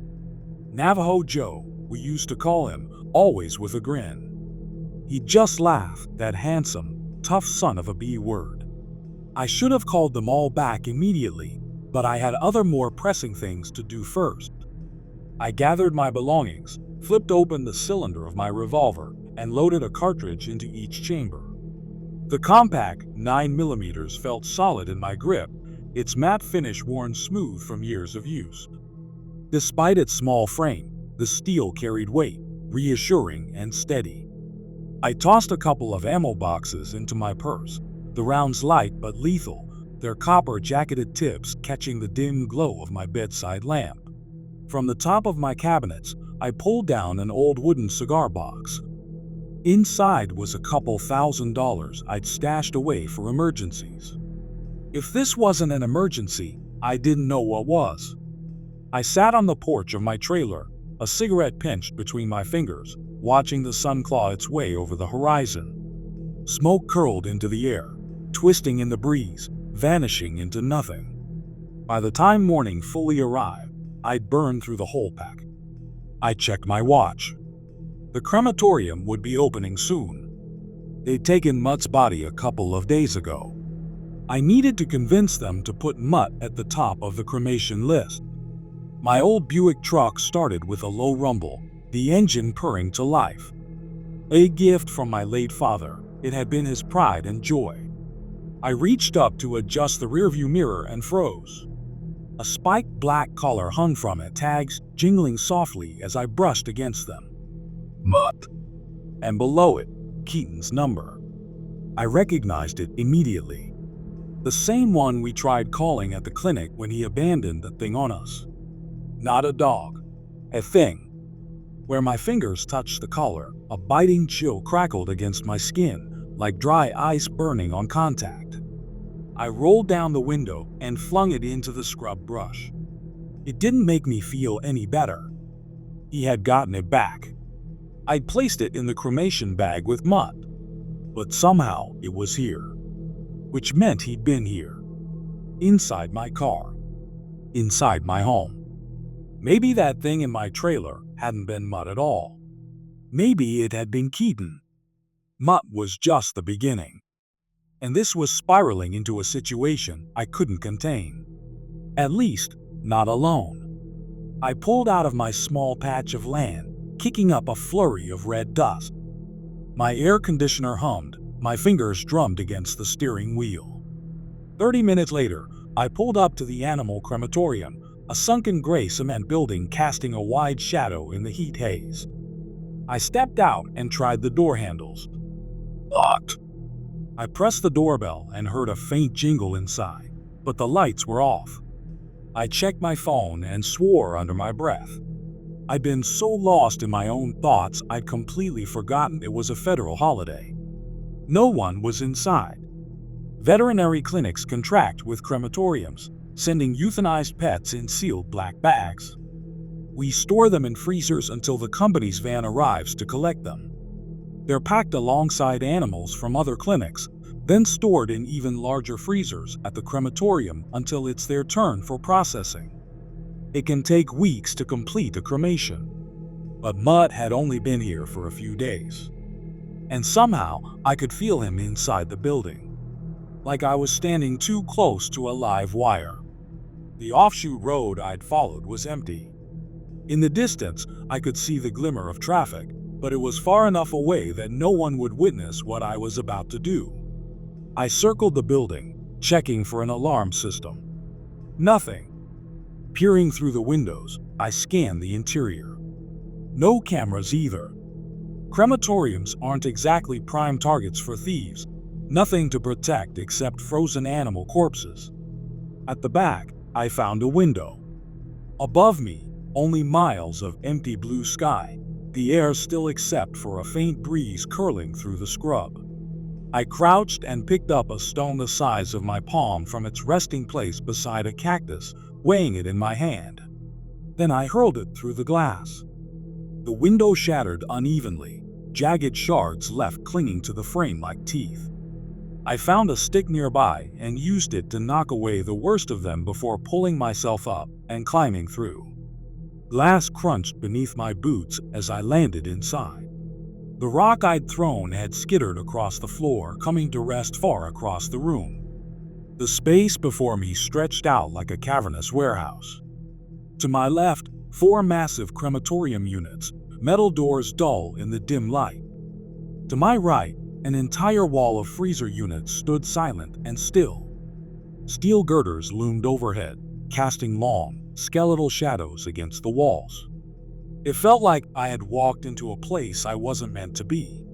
Navajo Joe, we used to call him, always with a grin. He'd just laugh, that handsome, tough son of a B word. I should have called them all back immediately, but I had other more pressing things to do first. I gathered my belongings, flipped open the cylinder of my revolver, and loaded a cartridge into each chamber. The compact 9mm felt solid in my grip, its matte finish worn smooth from years of use. Despite its small frame, the steel carried weight, reassuring and steady. I tossed a couple of ammo boxes into my purse, the rounds light but lethal, their copper-jacketed tips catching the dim glow of my bedside lamp. From the top of my cabinets, I pulled down an old wooden cigar box. Inside was a couple $1,000s I'd stashed away for emergencies. If this wasn't an emergency, I didn't know what was. I sat on the porch of my trailer, a cigarette pinched between my fingers, watching the sun claw its way over the horizon. Smoke curled into the air, twisting in the breeze, vanishing into nothing. By the time morning fully arrived, I'd burned through the whole pack. I checked my watch. The crematorium would be opening soon. They'd taken Mutt's body a couple of days ago. I needed to convince them to put Mutt at the top of the cremation list. My old Buick truck started with a low rumble, the engine purring to life. A gift from my late father, it had been his pride and joy. I reached up to adjust the rearview mirror and froze. A spiked black collar hung from it, tags jingling softly as I brushed against them. Mutt. And below it, Keaton's number. I recognized it immediately. The same one we tried calling at the clinic when he abandoned the thing on us. Not a dog. A thing. Where my fingers touched the collar, a biting chill crackled against my skin, like dry ice burning on contact. I rolled down the window and flung it into the scrub brush. It didn't make me feel any better. He had gotten it back. I'd placed it in the cremation bag with Mutt, but somehow it was here. Which meant he'd been here. Inside my car. Inside my home. Maybe that thing in my trailer hadn't been Mutt at all. Maybe it had been Keaton. Mutt was just the beginning. And this was spiraling into a situation I couldn't contain. At least, not alone. I pulled out of my small patch of land, kicking up a flurry of red dust. My air conditioner hummed, my fingers drummed against the steering wheel. 30 minutes later, I pulled up to the animal crematorium, a sunken gray cement building casting a wide shadow in the heat haze. I stepped out and tried the door handles. Locked. I pressed the doorbell and heard a faint jingle inside, but the lights were off. I checked my phone and swore under my breath. I'd been so lost in my own thoughts I'd completely forgotten it was a federal holiday. No one was inside. Veterinary clinics contract with crematoriums, sending euthanized pets in sealed black bags. We store them in freezers until the company's van arrives to collect them. They're packed alongside animals from other clinics, then stored in even larger freezers at the crematorium until it's their turn for processing. It can take weeks to complete a cremation. But Mutt had only been here for a few days. And somehow I could feel him inside the building. Like I was standing too close to a live wire. The offshoot road I'd followed was empty. In the distance, I could see the glimmer of traffic, but it was far enough away that no one would witness what I was about to do. I circled the building, checking for an alarm system. Nothing. Peering through the windows, I scanned the interior. No cameras either. Crematoriums aren't exactly prime targets for thieves. Nothing to protect except frozen animal corpses. At the back, I found a window. Above me, only miles of empty blue sky, the air still except for a faint breeze curling through the scrub. I crouched and picked up a stone the size of my palm from its resting place beside a cactus, weighing it in my hand. Then I hurled it through the glass. The window shattered unevenly, jagged shards left clinging to the frame like teeth. I found a stick nearby and used it to knock away the worst of them before pulling myself up and climbing through. Glass crunched beneath my boots as I landed inside. The rock I'd thrown had skittered across the floor, coming to rest far across the room. The space before me stretched out like a cavernous warehouse. To my left, 4 massive crematorium units, metal doors dull in the dim light. To my right, an entire wall of freezer units stood silent and still. Steel girders loomed overhead, casting long, skeletal shadows against the walls. It felt like I had walked into a place I wasn't meant to be.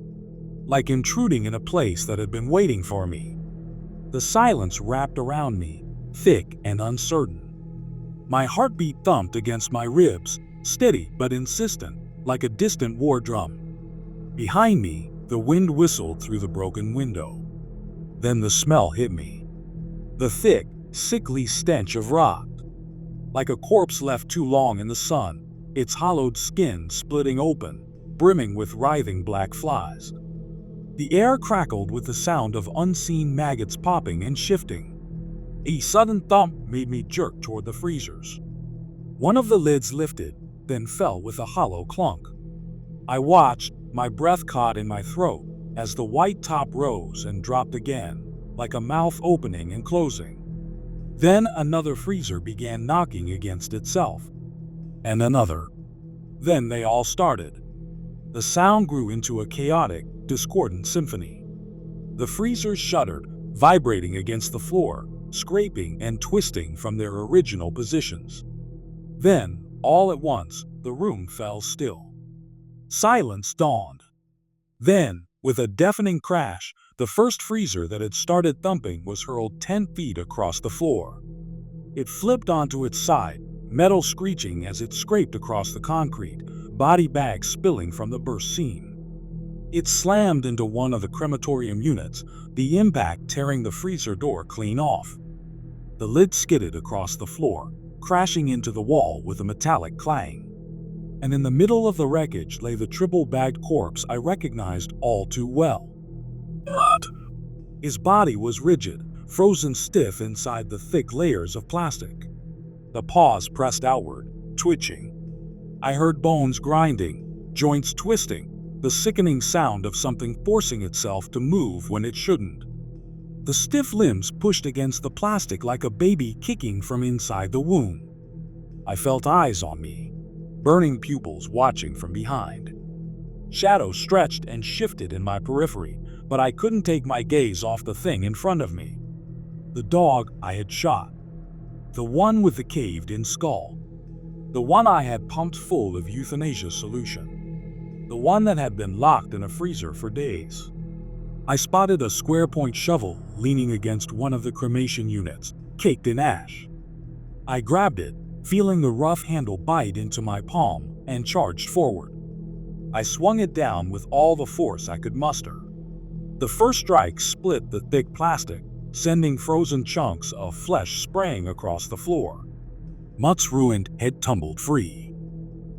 Like intruding in a place that had been waiting for me. The silence wrapped around me, thick and uncertain. My heartbeat thumped against my ribs, steady but insistent, like a distant war drum. Behind me, the wind whistled through the broken window. Then the smell hit me. The thick, sickly stench of rot. Like a corpse left too long in the sun, its hollowed skin splitting open, brimming with writhing black flies. The air crackled with the sound of unseen maggots popping and shifting. A sudden thump made me jerk toward the freezers. One of the lids lifted, then fell with a hollow clunk. I watched, my breath caught in my throat, as the white top rose and dropped again, like a mouth opening and closing. Then another freezer began knocking against itself. And another. Then they all started. The sound grew into a chaotic, discordant symphony. The freezers shuddered, vibrating against the floor, scraping and twisting from their original positions. Then, all at once, the room fell still. Silence dawned. Then, with a deafening crash, the first freezer that had started thumping was hurled 10 feet across the floor. It flipped onto its side, metal screeching as it scraped across the concrete, body bags spilling from the burst seam. It slammed into one of the crematorium units, the impact tearing the freezer door clean off. The lid skidded across the floor, crashing into the wall with a metallic clang. And in the middle of the wreckage lay the triple-bagged corpse I recognized all too well. What? His body was rigid, frozen stiff inside the thick layers of plastic. The paws pressed outward, twitching. I heard bones grinding, joints twisting, the sickening sound of something forcing itself to move when it shouldn't. The stiff limbs pushed against the plastic like a baby kicking from inside the womb. I felt eyes on me, burning pupils watching from behind. Shadows stretched and shifted in my periphery, but I couldn't take my gaze off the thing in front of me. The dog I had shot. The one with the caved-in skull. The one I had pumped full of euthanasia solution. The one that had been locked in a freezer for days. I spotted a square-point shovel leaning against one of the cremation units, caked in ash. I grabbed it, feeling the rough handle bite into my palm, and charged forward. I swung it down with all the force I could muster. The first strike split the thick plastic, sending frozen chunks of flesh spraying across the floor. Mutt's ruined head tumbled free.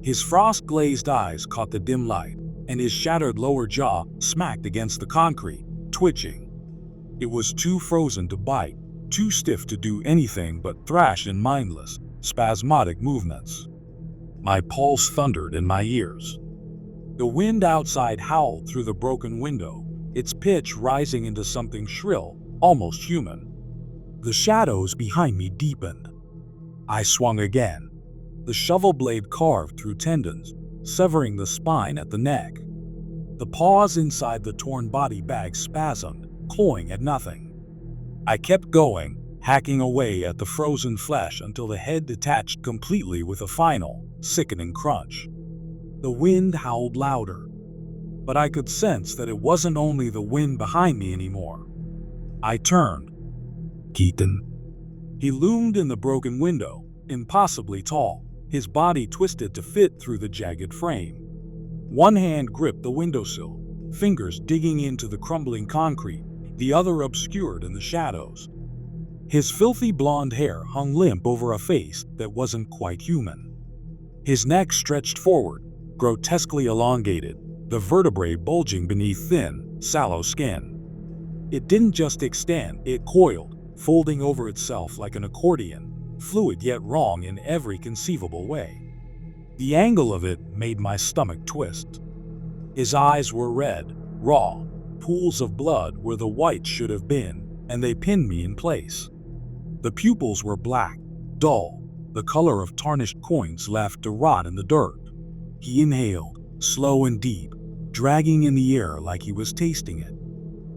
His frost-glazed eyes caught the dim light, and his shattered lower jaw smacked against the concrete, twitching. It was too frozen to bite, too stiff to do anything but thrash in mindless, spasmodic movements. My pulse thundered in my ears. The wind outside howled through the broken window, its pitch rising into something shrill, almost human. The shadows behind me deepened. I swung again. The shovel blade carved through tendons, severing the spine at the neck. The paws inside the torn body bag spasmed, clawing at nothing. I kept going, hacking away at the frozen flesh until the head detached completely with a final, sickening crunch. The wind howled louder, but I could sense that it wasn't only the wind behind me anymore. I turned. Keaton. He loomed in the broken window, impossibly tall, his body twisted to fit through the jagged frame. One hand gripped the windowsill, fingers digging into the crumbling concrete, the other obscured in the shadows. His filthy blonde hair hung limp over a face that wasn't quite human. His neck stretched forward, grotesquely elongated, the vertebrae bulging beneath thin, sallow skin. It didn't just extend, it coiled, folding over itself like an accordion, fluid yet wrong in every conceivable way. The angle of it made my stomach twist. His eyes were red, raw, pools of blood where the white should have been, and they pinned me in place. The pupils were black, dull, the color of tarnished coins left to rot in the dirt. He inhaled, slow and deep, dragging in the air like he was tasting it.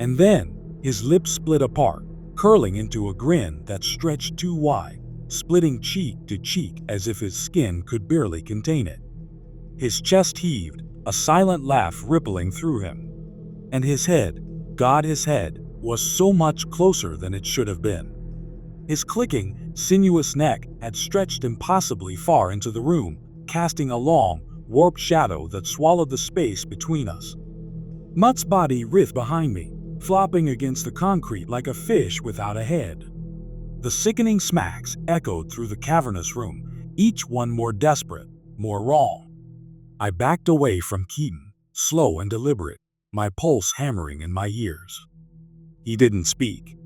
And then, his lips split apart, curling into a grin that stretched too wide, splitting cheek to cheek as if his skin could barely contain it. His chest heaved, a silent laugh rippling through him. And his head, God, his head, was so much closer than it should have been. His clicking, sinuous neck had stretched impossibly far into the room, casting a long, warped shadow that swallowed the space between us. Mutt's body writhed behind me, flopping against the concrete like a fish without a head. The sickening smacks echoed through the cavernous room, each one more desperate, more wrong. I backed away from Keaton, slow and deliberate, my pulse hammering in my ears. He didn't speak.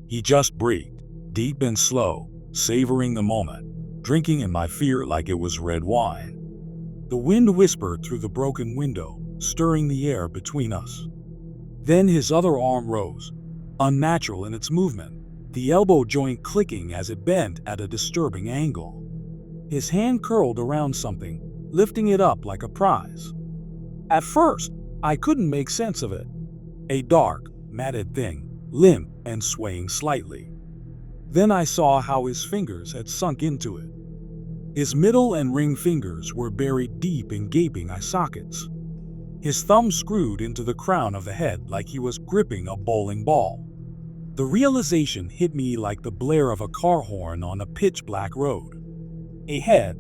He just breathed, deep and slow, savoring the moment, drinking in my fear like it was red wine. The wind whispered through the broken window, stirring the air between us. Then his other arm rose, unnatural in its movement, the elbow joint clicking as it bent at a disturbing angle. His hand curled around something, lifting it up like a prize. At first, I couldn't make sense of it. A dark, matted thing, limp and swaying slightly. Then I saw how his fingers had sunk into it. His middle and ring fingers were buried deep in gaping eye sockets. His thumb screwed into the crown of the head like he was gripping a bowling ball. The realization hit me like the blare of a car horn on a pitch-black road. A head.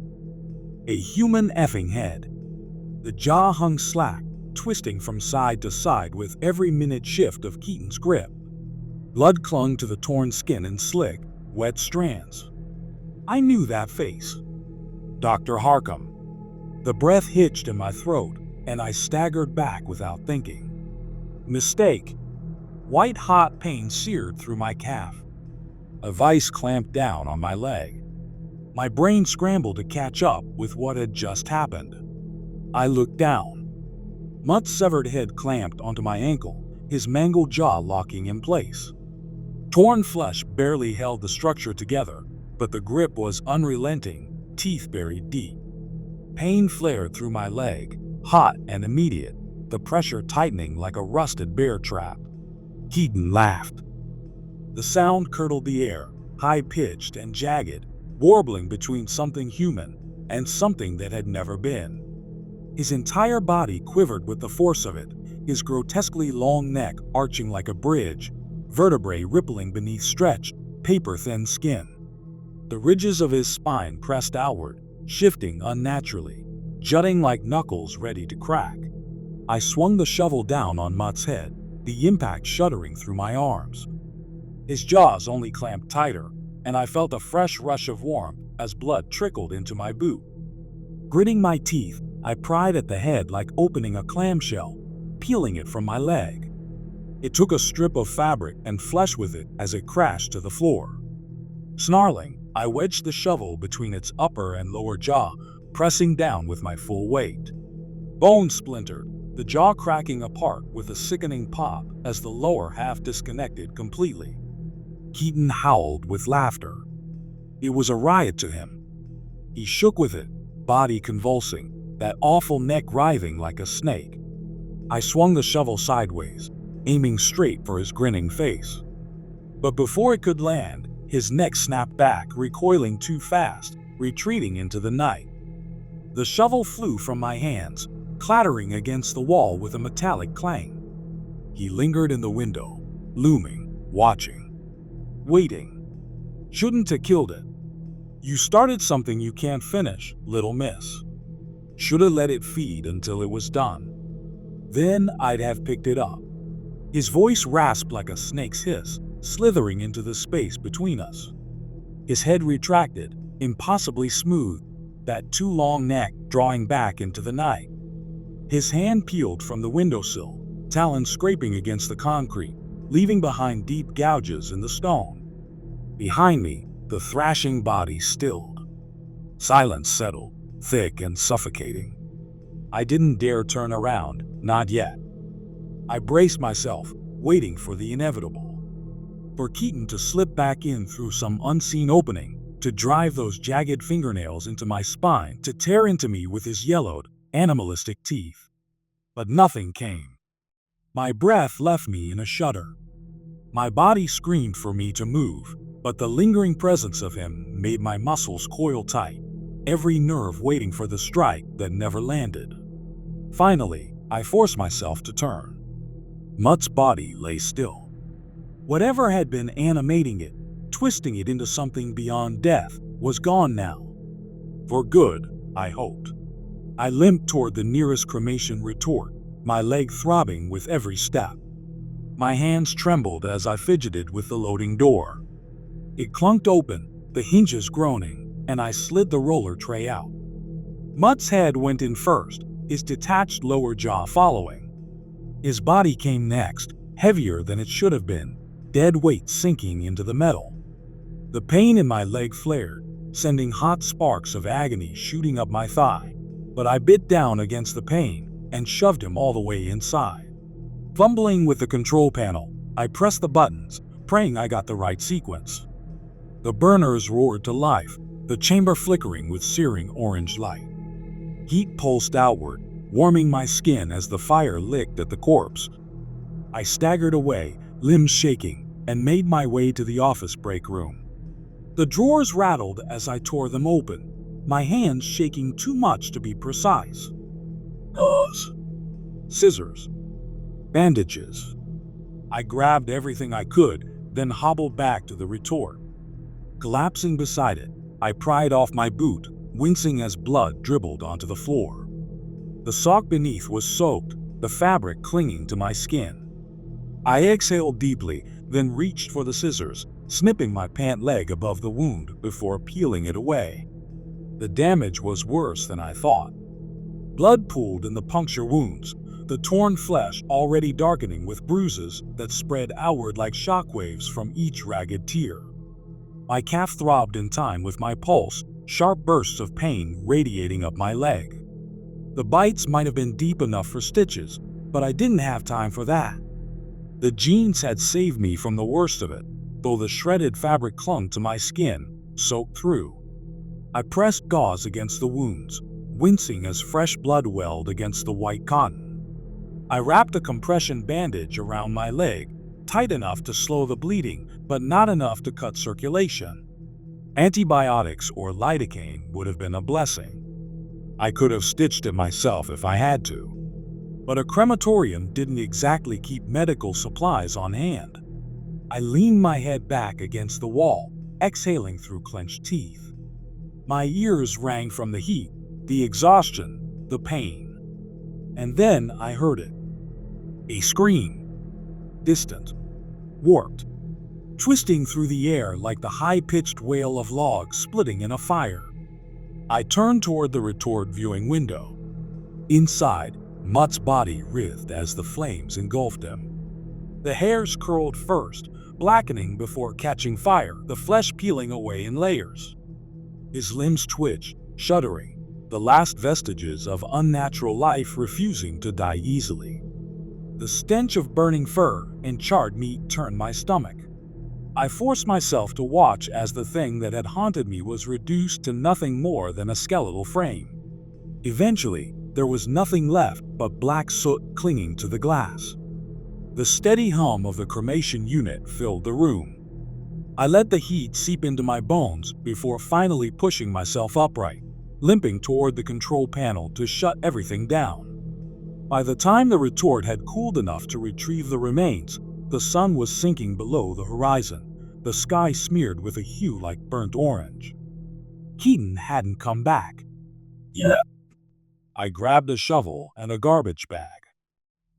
A human effing head. The jaw hung slack, twisting from side to side with every minute shift of Keaton's grip. Blood clung to the torn skin in slick, wet strands. I knew that face. Dr. Harcum. The breath hitched in my throat, and I staggered back without thinking. Mistake. White-hot pain seared through my calf. A vice clamped down on my leg. My brain scrambled to catch up with what had just happened. I looked down. Mutt's severed head clamped onto my ankle, his mangled jaw locking in place. Torn flesh barely held the structure together, but the grip was unrelenting, teeth buried deep. Pain flared through my leg, hot and immediate, the pressure tightening like a rusted bear trap. Keaton laughed. The sound curdled the air, high-pitched and jagged, warbling between something human and something that had never been. His entire body quivered with the force of it, his grotesquely long neck arching like a bridge, vertebrae rippling beneath stretched, paper-thin skin. The ridges of his spine pressed outward, shifting unnaturally, jutting like knuckles ready to crack. I swung the shovel down on Mutt's head, the impact shuddering through my arms. His jaws only clamped tighter, and I felt a fresh rush of warmth as blood trickled into my boot. Gritting my teeth, I pried at the head like opening a clamshell, peeling it from my leg. It took a strip of fabric and flesh with it as it crashed to the floor. Snarling, I wedged the shovel between its upper and lower jaw, pressing down with my full weight. Bone splintered, the jaw cracking apart with a sickening pop as the lower half disconnected completely. Keaton howled with laughter. It was a riot to him. He shook with it, body convulsing, that awful neck writhing like a snake. I swung the shovel sideways, aiming straight for his grinning face. But before it could land, his neck snapped back, recoiling too fast, retreating into the night. The shovel flew from my hands, clattering against the wall with a metallic clang. He lingered in the window, looming, watching, waiting. Shouldn't have killed it. You started something you can't finish, little miss. Should have let it feed until it was done. Then I'd have picked it up. His voice rasped like a snake's hiss, slithering into the space between us. His head retracted, impossibly smooth, that too long neck drawing back into the night. His hand peeled from the windowsill, talons scraping against the concrete, leaving behind deep gouges in the stone. Behind me, the thrashing body stilled. Silence settled, thick and suffocating. I didn't dare turn around, not yet. I braced myself, waiting for the inevitable. For Keaton to slip back in through some unseen opening, to drive those jagged fingernails into my spine, to tear into me with his yellowed, animalistic teeth. But nothing came. My breath left me in a shudder. My body screamed for me to move, but the lingering presence of him made my muscles coil tight, every nerve waiting for the strike that never landed. Finally, I forced myself to turn. Mutt's body lay still. Whatever had been animating it, twisting it into something beyond death, was gone now. For good, I hoped. I limped toward the nearest cremation retort, my leg throbbing with every step. My hands trembled as I fidgeted with the loading door. It clunked open, the hinges groaning, and I slid the roller tray out. Mutt's head went in first, his detached lower jaw following. His body came next, heavier than it should have been, dead weight sinking into the metal. The pain in my leg flared, sending hot sparks of agony shooting up my thigh, but I bit down against the pain and shoved him all the way inside. Fumbling with the control panel, I pressed the buttons, praying I got the right sequence. The burners roared to life, the chamber flickering with searing orange light. Heat pulsed outward, warming my skin as the fire licked at the corpse. I staggered away, limbs shaking, and made my way to the office break room. The drawers rattled as I tore them open, my hands shaking too much to be precise. Gauze, scissors, bandages. I grabbed everything I could, then hobbled back to the retort. Collapsing beside it, I pried off my boot, wincing as blood dribbled onto the floor. The sock beneath was soaked, the fabric clinging to my skin. I exhaled deeply, then reached for the scissors, snipping my pant leg above the wound before peeling it away. The damage was worse than I thought. Blood pooled in the puncture wounds, the torn flesh already darkening with bruises that spread outward like shockwaves from each ragged tear. My calf throbbed in time with my pulse, sharp bursts of pain radiating up my leg. The bites might have been deep enough for stitches, but I didn't have time for that. The jeans had saved me from the worst of it, though the shredded fabric clung to my skin, soaked through. I pressed gauze against the wounds, wincing as fresh blood welled against the white cotton. I wrapped a compression bandage around my leg, tight enough to slow the bleeding, but not enough to cut circulation. Antibiotics or lidocaine would have been a blessing. I could have stitched it myself if I had to. But a crematorium didn't exactly keep medical supplies on hand. I leaned my head back against the wall, exhaling through clenched teeth. My ears rang from the heat, the exhaustion, the pain. And then I heard it. A scream. Distant. Warped. Twisting through the air like the high-pitched wail of logs splitting in a fire. I turned toward the retort viewing window. Inside, Mutt's body writhed as the flames engulfed him. The hairs curled first, blackening before catching fire, the flesh peeling away in layers. His limbs twitched, shuddering, the last vestiges of unnatural life refusing to die easily. The stench of burning fur and charred meat turned my stomach. I forced myself to watch as the thing that had haunted me was reduced to nothing more than a skeletal frame. Eventually, there was nothing left but black soot clinging to the glass. The steady hum of the cremation unit filled the room. I let the heat seep into my bones before finally pushing myself upright, limping toward the control panel to shut everything down. By the time the retort had cooled enough to retrieve the remains, the sun was sinking below the horizon, the sky smeared with a hue like burnt orange. Keaton hadn't come back. Yet. I grabbed a shovel and a garbage bag.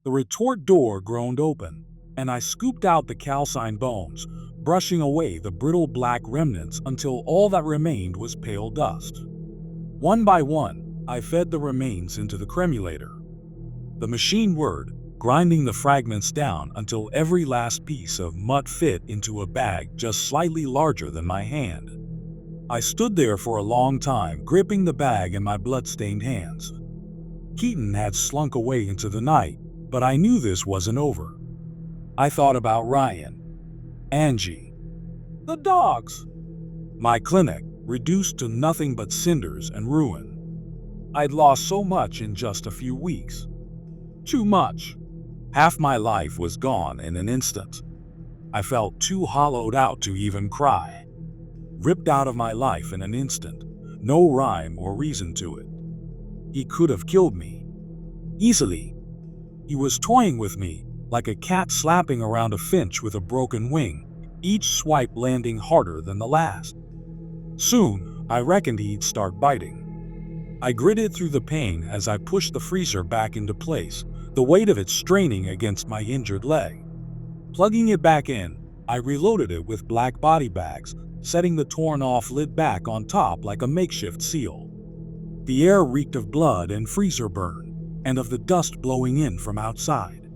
The retort door groaned open, and I scooped out the calcined bones, brushing away the brittle black remnants until all that remained was pale dust. One by one, I fed the remains into the cremulator. The machine whirred, grinding the fragments down until every last piece of mutt fit into a bag just slightly larger than my hand. I stood there for a long time, gripping the bag in my blood-stained hands. Keaton had slunk away into the night, but I knew this wasn't over. I thought about Ryan, Angie, the dogs, my clinic, reduced to nothing but cinders and ruin. I'd lost so much in just a few weeks. Too much. Half my life was gone in an instant. I felt too hollowed out to even cry. Ripped out of my life in an instant, no rhyme or reason to it. He could have killed me. Easily. He was toying with me, like a cat slapping around a finch with a broken wing, each swipe landing harder than the last. Soon, I reckoned he'd start biting. I gritted through the pain as I pushed the freezer back into place, the weight of it straining against my injured leg. Plugging it back in, I reloaded it with black body bags, setting the torn-off lid back on top like a makeshift seal. The air reeked of blood and freezer burn, and of the dust blowing in from outside.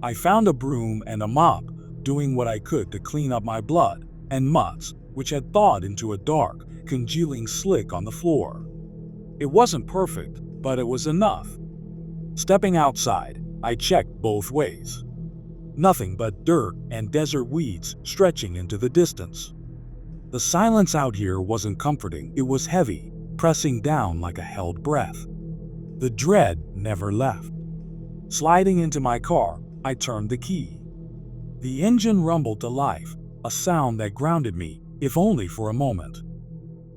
I found a broom and a mop, doing what I could to clean up my blood and mutts, which had thawed into a dark, congealing slick on the floor. It wasn't perfect, but it was enough. Stepping outside, I checked both ways. Nothing but dirt and desert weeds stretching into the distance. The silence out here wasn't comforting, it was heavy, pressing down like a held breath. The dread never left. Sliding into my car, I turned the key. The engine rumbled to life, a sound that grounded me, if only for a moment.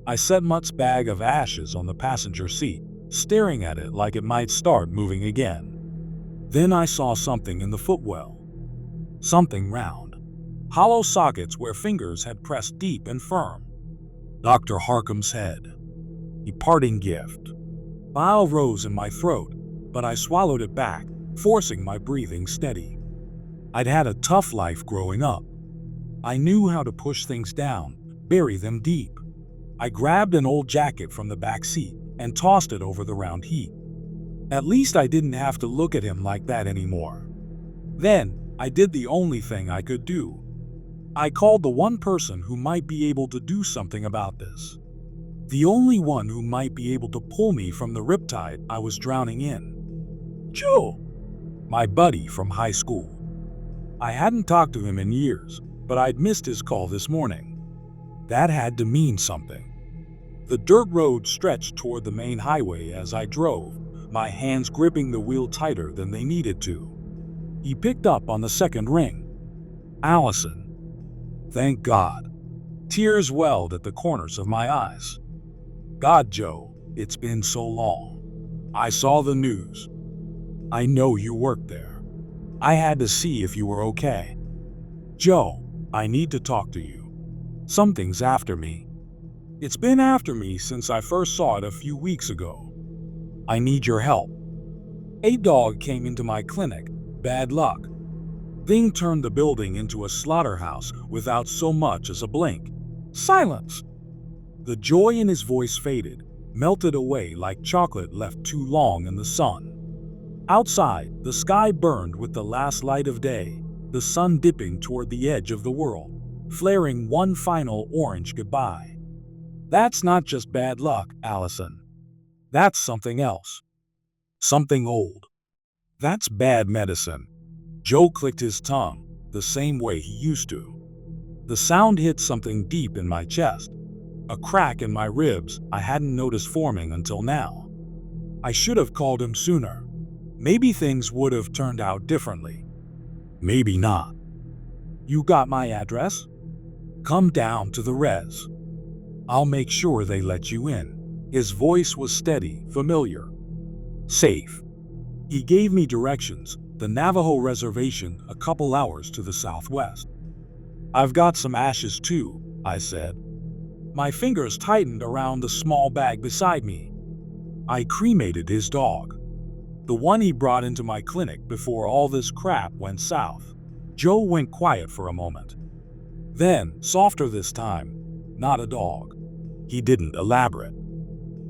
I set Mutt's bag of ashes on the passenger seat, staring at it like it might start moving again. Then I saw something in the footwell. Something round. Hollow sockets where fingers had pressed deep and firm. Dr. Harkham's head. A parting gift. Bile rose in my throat, but I swallowed it back, forcing my breathing steady. I'd had a tough life growing up. I knew how to push things down, bury them deep. I grabbed an old jacket from the back seat and tossed it over the round heap. At least I didn't have to look at him like that anymore. Then, I did the only thing I could do. I called the one person who might be able to do something about this. The only one who might be able to pull me from the riptide I was drowning in. Joe! My buddy from high school. I hadn't talked to him in years, but I'd missed his call this morning. That had to mean something. The dirt road stretched toward the main highway as I drove, my hands gripping the wheel tighter than they needed to. He picked up on the second ring. Allison. Thank God. Tears welled at the corners of my eyes. God, Joe, it's been so long. I saw the news. I know you worked there. I had to see if you were okay. Joe, I need to talk to you. Something's after me. It's been after me since I first saw it a few weeks ago. I need your help. A dog came into my clinic. Bad luck. Thing turned the building into a slaughterhouse without so much as a blink. Silence. The joy in his voice faded, melted away like chocolate left too long in the sun. Outside, the sky burned with the last light of day, the sun dipping toward the edge of the world, flaring one final orange goodbye. That's not just bad luck, Allison. That's something else. Something old. That's bad medicine. Joe clicked his tongue, the same way he used to. The sound hit something deep in my chest. A crack in my ribs I hadn't noticed forming until now. I should have called him sooner. Maybe things would have turned out differently. Maybe not. You got my address? Come down to the res. I'll make sure they let you in. His voice was steady, familiar. Safe. He gave me directions, the Navajo reservation a couple hours to the southwest. I've got some ashes too, I said. My fingers tightened around the small bag beside me. I cremated his dog. The one he brought into my clinic before all this crap went south. Joe went quiet for a moment. Then, softer this time, not a dog. He didn't elaborate.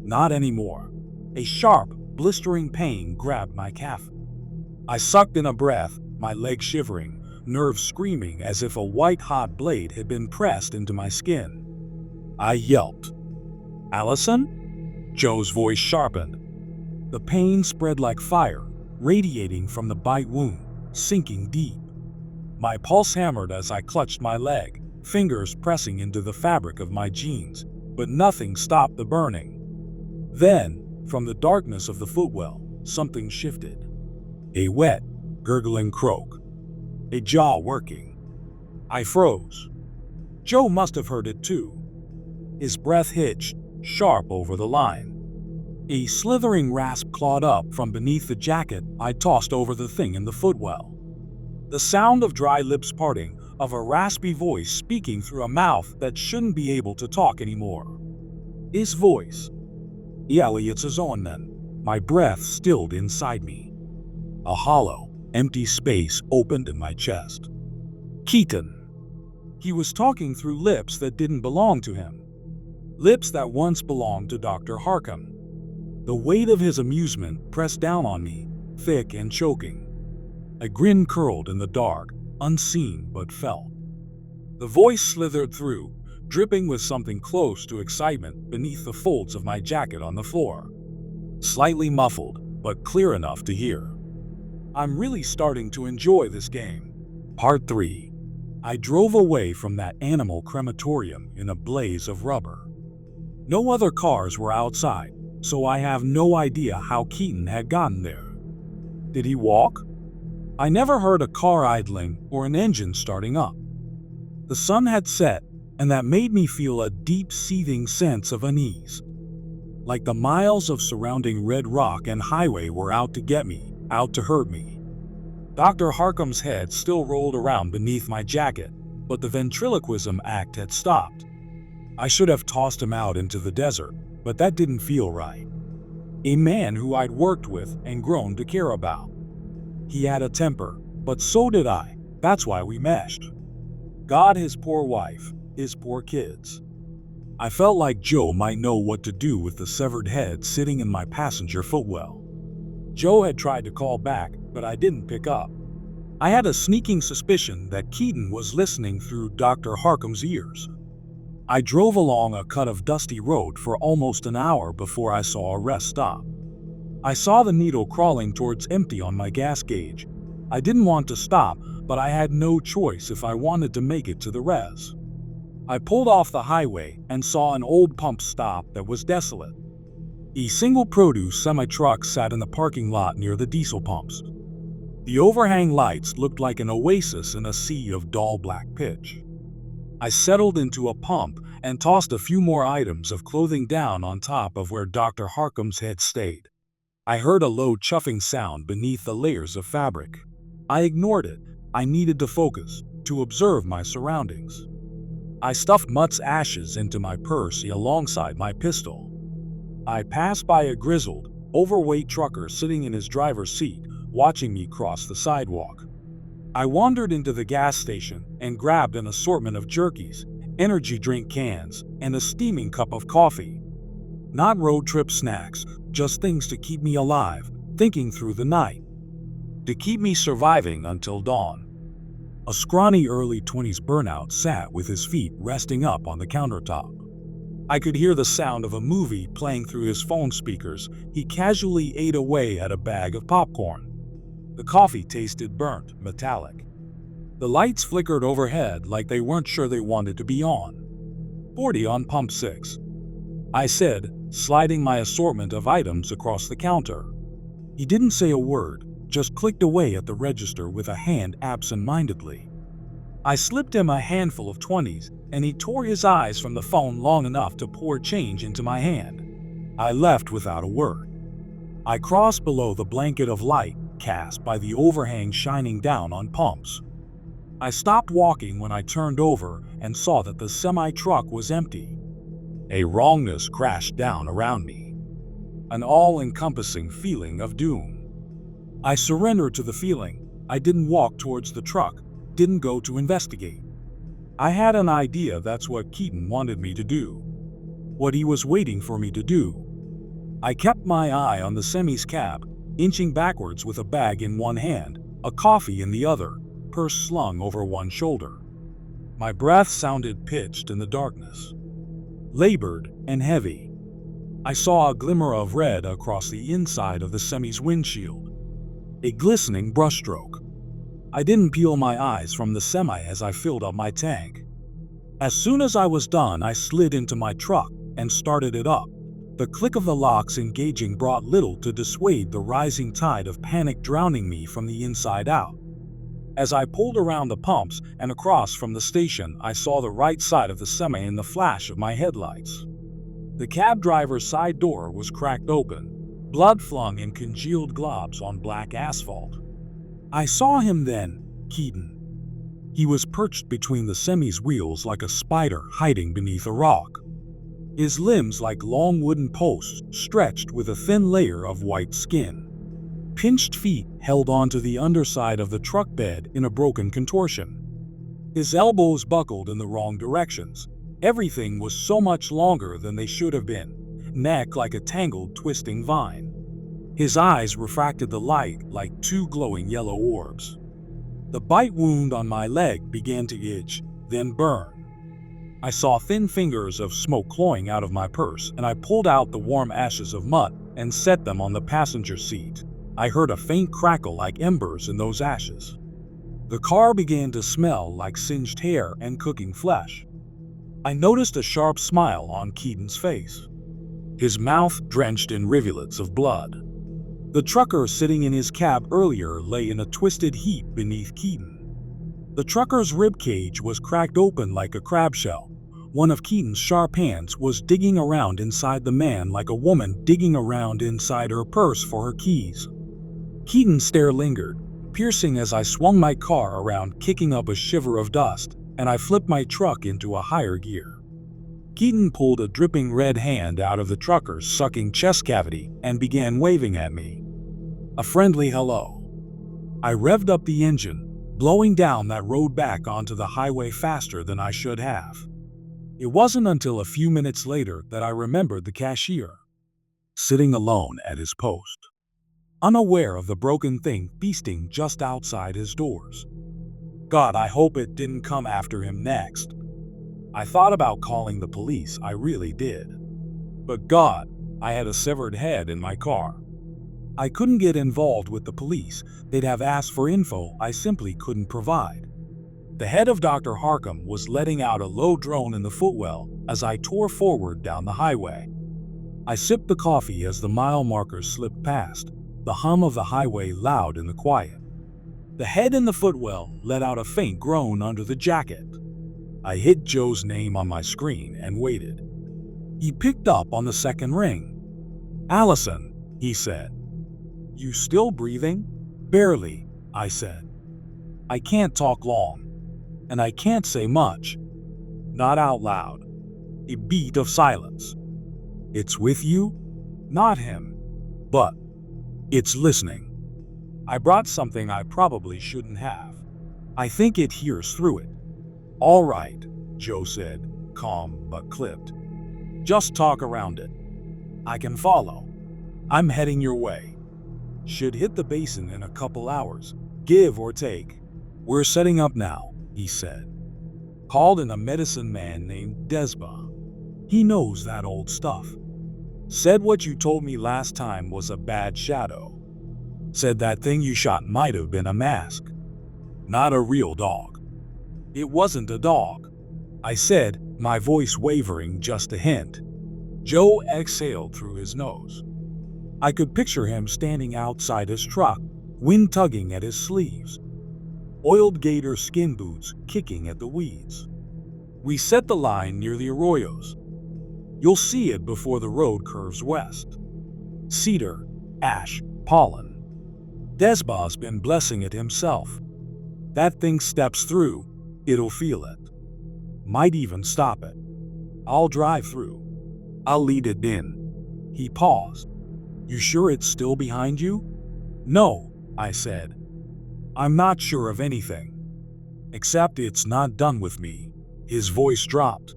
Not anymore. A sharp, blistering pain grabbed my calf. I sucked in a breath, my legs shivering, nerves screaming as if a white-hot blade had been pressed into my skin. I yelped. Allison? Joe's voice sharpened. The pain spread like fire, radiating from the bite wound, sinking deep. My pulse hammered as I clutched my leg, fingers pressing into the fabric of my jeans, but nothing stopped the burning. Then, from the darkness of the footwell, something shifted. A wet, gurgling croak. A jaw working. I froze. Joe must have heard it too. His breath hitched, sharp over the line. A slithering rasp clawed up from beneath the jacket I tossed over the thing in the footwell. The sound of dry lips parting, of a raspy voice speaking through a mouth that shouldn't be able to talk anymore. His voice. Eliot's own then. My breath stilled inside me. A hollow, empty space opened in my chest. Keaton. He was talking through lips that didn't belong to him. Lips that once belonged to Dr. Harkham. The weight of his amusement pressed down on me, thick and choking. A grin curled in the dark, unseen but felt. The voice slithered through, dripping with something close to excitement beneath the folds of my jacket on the floor. Slightly muffled, but clear enough to hear. I'm really starting to enjoy this game. Part 3. I drove away from that animal crematorium in a blaze of rubber. No other cars were outside, so I have no idea how Keaton had gotten there. Did he walk? I never heard a car idling or an engine starting up. The sun had set, and that made me feel a deep seething sense of unease. Like the miles of surrounding red rock and highway were out to get me, out to hurt me. Dr. Harcum's head still rolled around beneath my jacket, but the ventriloquism act had stopped. I should have tossed him out into the desert, but that didn't feel right. A man who I'd worked with and grown to care about. He had a temper, but so did I. That's why we meshed. God, his poor wife, his poor kids. I felt like Joe might know what to do with the severed head sitting in my passenger footwell. Joe had tried to call back, but I didn't pick up. I had a sneaking suspicion that Keaton was listening through Dr. Harcum's ears. I drove along a cut of dusty road for almost an hour before I saw a rest stop. I saw the needle crawling towards empty on my gas gauge. I didn't want to stop, but I had no choice if I wanted to make it to the res. I pulled off the highway and saw an old pump stop that was desolate. A single produce semi-truck sat in the parking lot near the diesel pumps. The overhang lights looked like an oasis in a sea of dull black pitch. I settled into a pump and tossed a few more items of clothing down on top of where Dr. Harcum's head stayed. I heard a low chuffing sound beneath the layers of fabric. I ignored it. I needed to focus, to observe my surroundings. I stuffed Mutt's ashes into my purse alongside my pistol. I passed by a grizzled, overweight trucker sitting in his driver's seat, watching me cross the sidewalk. I wandered into the gas station and grabbed an assortment of jerkies, energy drink cans, and a steaming cup of coffee. Not road trip snacks, just things to keep me alive, thinking through the night. To keep me surviving until dawn. A scrawny early 20s burnout sat with his feet resting up on the countertop. I could hear the sound of a movie playing through his phone speakers. He casually ate away at a bag of popcorn. The coffee tasted burnt, metallic. The lights flickered overhead like they weren't sure they wanted to be on. 40 on pump 6. I said, sliding my assortment of items across the counter. He didn't say a word, just clicked away at the register with a hand absent-mindedly. I slipped him a handful of 20s, and he tore his eyes from the phone long enough to pour change into my hand. I left without a word. I crossed below the blanket of light cast by the overhang shining down on pumps. I stopped walking when I turned over and saw that the semi-truck was empty. A wrongness crashed down around me. An all-encompassing feeling of doom. I surrendered to the feeling. I didn't walk towards the truck, didn't go to investigate. I had an idea that's what Keaton wanted me to do. What he was waiting for me to do. I kept my eye on the semi's cab, inching backwards with a bag in one hand, a coffee in the other, purse slung over one shoulder. My breath sounded pitched in the darkness. Labored and heavy. I saw a glimmer of red across the inside of the semi's windshield. A glistening brushstroke. I didn't peel my eyes from the semi as I filled up my tank. As soon as I was done, I slid into my truck and started it up. The click of the locks engaging brought little to dissuade the rising tide of panic drowning me from the inside out. As I pulled around the pumps and across from the station, I saw the right side of the semi in the flash of my headlights. The cab driver's side door was cracked open, blood flung in congealed globs on black asphalt. I saw him then, Keaton. He was perched between the semi's wheels like a spider hiding beneath a rock. His limbs like long wooden posts stretched with a thin layer of white skin. Pinched feet held onto the underside of the truck bed in a broken contortion. His elbows buckled in the wrong directions. Everything was so much longer than they should have been, neck like a tangled, twisting vine. His eyes refracted the light like two glowing yellow orbs. The bite wound on my leg began to itch, then burn. I saw thin fingers of smoke clawing out of my purse, and I pulled out the warm ashes of Mutt and set them on the passenger seat. I heard a faint crackle like embers in those ashes. The car began to smell like singed hair and cooking flesh. I noticed a sharp smile on Keaton's face, his mouth drenched in rivulets of blood. The trucker sitting in his cab earlier lay in a twisted heap beneath Keaton. The trucker's rib cage was cracked open like a crab shell, one of Keaton's sharp hands was digging around inside the man like a woman digging around inside her purse for her keys. Keaton's stare lingered, piercing as I swung my car around, kicking up a shiver of dust, and I flipped my truck into a higher gear. Keaton pulled a dripping red hand out of the trucker's sucking chest cavity and began waving at me. A friendly hello. I revved up the engine, blowing down that road back onto the highway faster than I should have. It wasn't until a few minutes later that I remembered the cashier, sitting alone at his post, unaware of the broken thing feasting just outside his doors. God, I hope it didn't come after him next. I thought about calling the police, I really did. But God, I had a severed head in my car. I couldn't get involved with the police. They'd have asked for info I simply couldn't provide. The head of Dr. Harcum was letting out a low drone in the footwell as I tore forward down the highway. I sipped the coffee as the mile markers slipped past, the hum of the highway loud in the quiet. The head in the footwell let out a faint groan under the jacket. I hit Joe's name on my screen and waited. He picked up on the second ring. "Allison," he said. "You still breathing?" "Barely," I said. "I can't talk long. And I can't say much." Not out loud. A beat of silence. "It's with you?" "Not him. But it's listening." I brought something I probably shouldn't have. "I think it hears through it." "All right," Joe said, calm but clipped. "Just talk around it. I can follow. I'm heading your way. Should hit the basin in a couple hours, give or take." "We're setting up now," he said. "Called in a medicine man named Desba. He knows that old stuff. Said what you told me last time was a bad shadow. Said that thing you shot might have been a mask. Not a real dog." "It wasn't a dog," I said, my voice wavering just a hint. Joe exhaled through his nose. I could picture him standing outside his truck, wind tugging at his sleeves. Oiled gator skin boots kicking at the weeds. We set the line near the arroyos. You'll see it before the road curves west. Cedar, ash, pollen. Desba's been blessing it himself. That thing steps through, it'll feel it. Might even stop it. I'll drive through. I'll lead it in." He paused. "You sure it's still behind you?" "No," I said. "I'm not sure of anything. Except it's not done with me." His voice dropped.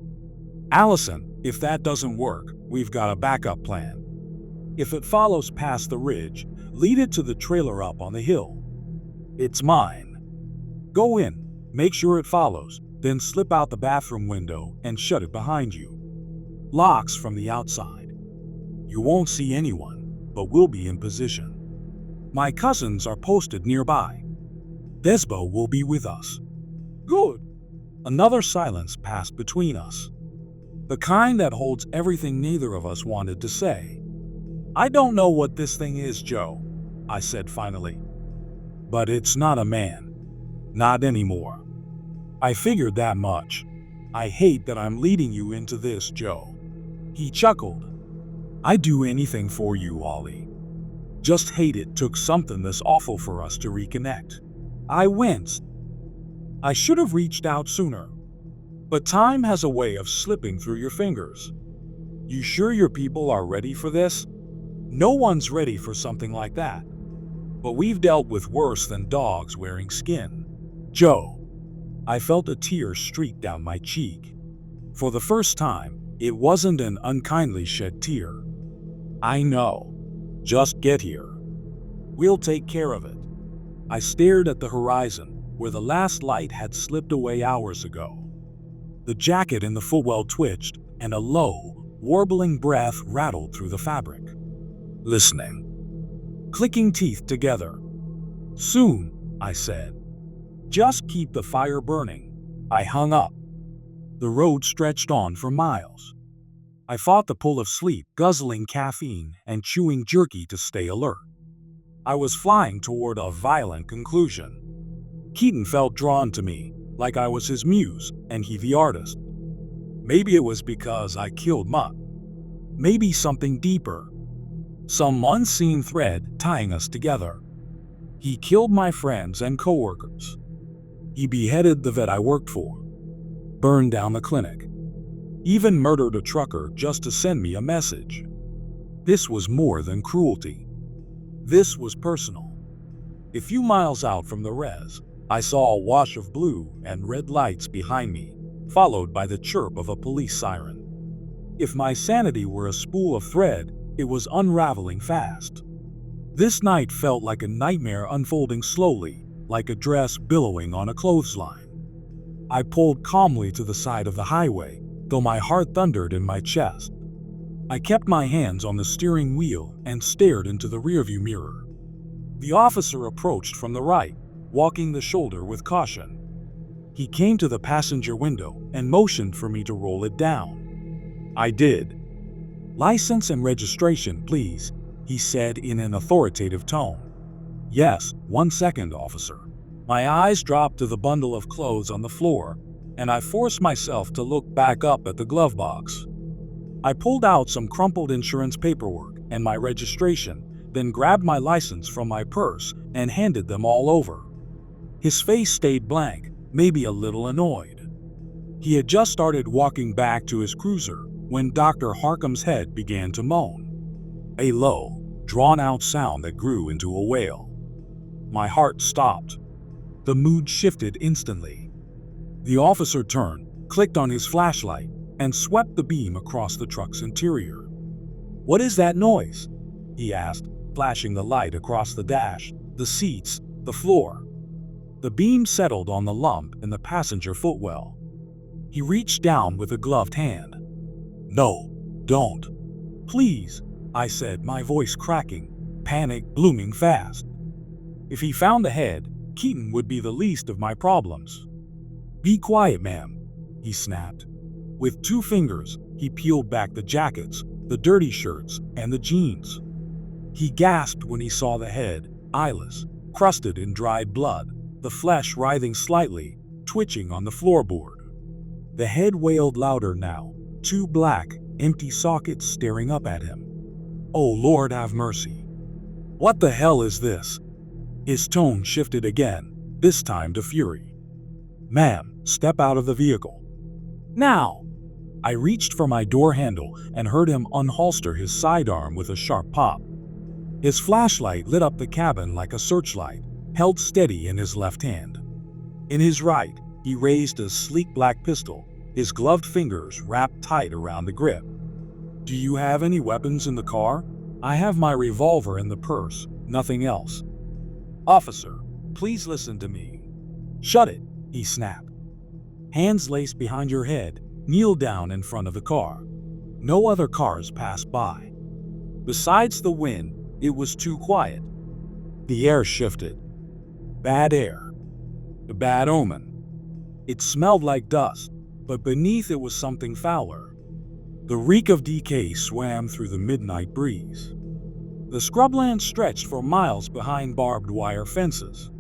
"Allison, if that doesn't work, we've got a backup plan. If it follows past the ridge, lead it to the trailer up on the hill. It's mine. Go in, make sure it follows, then slip out the bathroom window and shut it behind you. Locks from the outside. You won't see anyone, but we'll be in position. My cousins are posted nearby. Desbo will be with us." "Good." Another silence passed between us. The kind that holds everything neither of us wanted to say. "I don't know what this thing is, Joe," I said finally. "But it's not a man. Not anymore." "I figured that much. I hate that I'm leading you into this, Joe." He chuckled. "I'd do anything for you, Ollie. Just hate it took something this awful for us to reconnect." I winced. I should have reached out sooner. But time has a way of slipping through your fingers. "You sure your people are ready for this?" "No one's ready for something like that. But we've dealt with worse than dogs wearing skin." "Joe." I felt a tear streak down my cheek. For the first time, it wasn't an unkindly shed tear. "I know. Just get here. We'll take care of it." I stared at the horizon, where the last light had slipped away hours ago. The jacket in the footwell twitched, and a low, warbling breath rattled through the fabric. Listening. Clicking teeth together. "Soon," I said. "Just keep the fire burning." I hung up. The road stretched on for miles. I fought the pull of sleep, guzzling caffeine and chewing jerky to stay alert. I was flying toward a violent conclusion. Keaton felt drawn to me, like I was his muse and he the artist. Maybe it was because I killed Mutt. Maybe something deeper. Some unseen thread tying us together. He killed my friends and coworkers. He beheaded the vet I worked for. Burned down the clinic. Even murdered a trucker just to send me a message. This was more than cruelty. This was personal. A few miles out from the res, I saw a wash of blue and red lights behind me, followed by the chirp of a police siren. If my sanity were a spool of thread, it was unraveling fast. This night felt like a nightmare unfolding slowly, like a dress billowing on a clothesline. I pulled calmly to the side of the highway, though my heart thundered in my chest. I kept my hands on the steering wheel and stared into the rearview mirror. The officer approached from the right, walking the shoulder with caution. He came to the passenger window and motioned for me to roll it down. I did. "License and registration, please," he said in an authoritative tone. "Yes, 1 second, officer." My eyes dropped to the bundle of clothes on the floor, and I forced myself to look back up at the glove box. I pulled out some crumpled insurance paperwork and my registration, then grabbed my license from my purse and handed them all over. His face stayed blank, maybe a little annoyed. He had just started walking back to his cruiser when Dr. Harcum's head began to moan. A low, drawn-out sound that grew into a wail. My heart stopped. The mood shifted instantly. The officer turned, clicked on his flashlight, and swept the beam across the truck's interior. "What is that noise?" he asked, flashing the light across the dash, the seats, the floor. The beam settled on the lump in the passenger footwell. He reached down with a gloved hand. "No, don't. Please," I said, my voice cracking, panic blooming fast. If he found the head, Keaton would be the least of my problems. "Be quiet, ma'am," he snapped. With 2 fingers, he peeled back the jackets, the dirty shirts, and the jeans. He gasped when he saw the head, eyeless, crusted in dried blood, the flesh writhing slightly, twitching on the floorboard. The head wailed louder now, 2 black, empty sockets staring up at him. "Oh Lord, have mercy. What the hell is this?" His tone shifted again, this time to fury. "Ma'am, step out of the vehicle. Now!" I reached for my door handle and heard him unholster his sidearm with a sharp pop. His flashlight lit up the cabin like a searchlight, held steady in his left hand. In his right, he raised a sleek black pistol, his gloved fingers wrapped tight around the grip. "Do you have any weapons in the car?" "I have my revolver in the purse, nothing else." "Officer, please listen to me." "Shut it," he snapped. "Hands laced behind your head, kneel down in front of the car." No other cars passed by. Besides the wind, it was too quiet. The air shifted. Bad air. A bad omen. It smelled like dust, but beneath it was something fouler. The reek of decay swam through the midnight breeze. The scrubland stretched for miles behind barbed wire fences.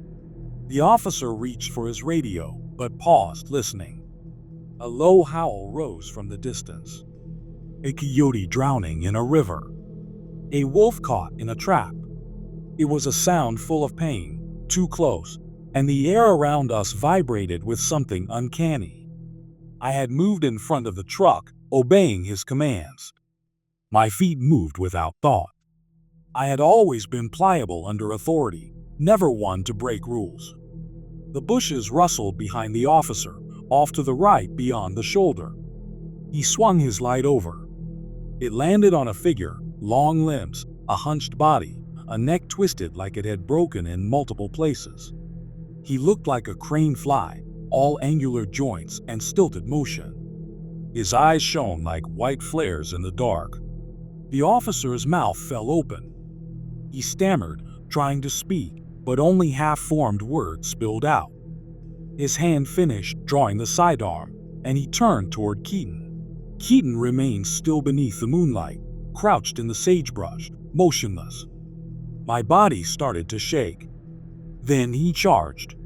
The officer reached for his radio, but paused, listening. A low howl rose from the distance. A coyote drowning in a river. A wolf caught in a trap. It was a sound full of pain, too close, and the air around us vibrated with something uncanny. I had moved in front of the truck, obeying his commands. My feet moved without thought. I had always been pliable under authority, never one to break rules. The bushes rustled behind the officer, off to the right beyond the shoulder. He swung his light over. It landed on a figure, long limbs, a hunched body, a neck twisted like it had broken in multiple places. He looked like a crane fly, all angular joints and stilted motion. His eyes shone like white flares in the dark. The officer's mouth fell open. He stammered, trying to speak, but only half-formed words spilled out. His hand finished drawing the sidearm, and he turned toward Keaton. Keaton remained still beneath the moonlight, crouched in the sagebrush, motionless. My body started to shake. Then he charged.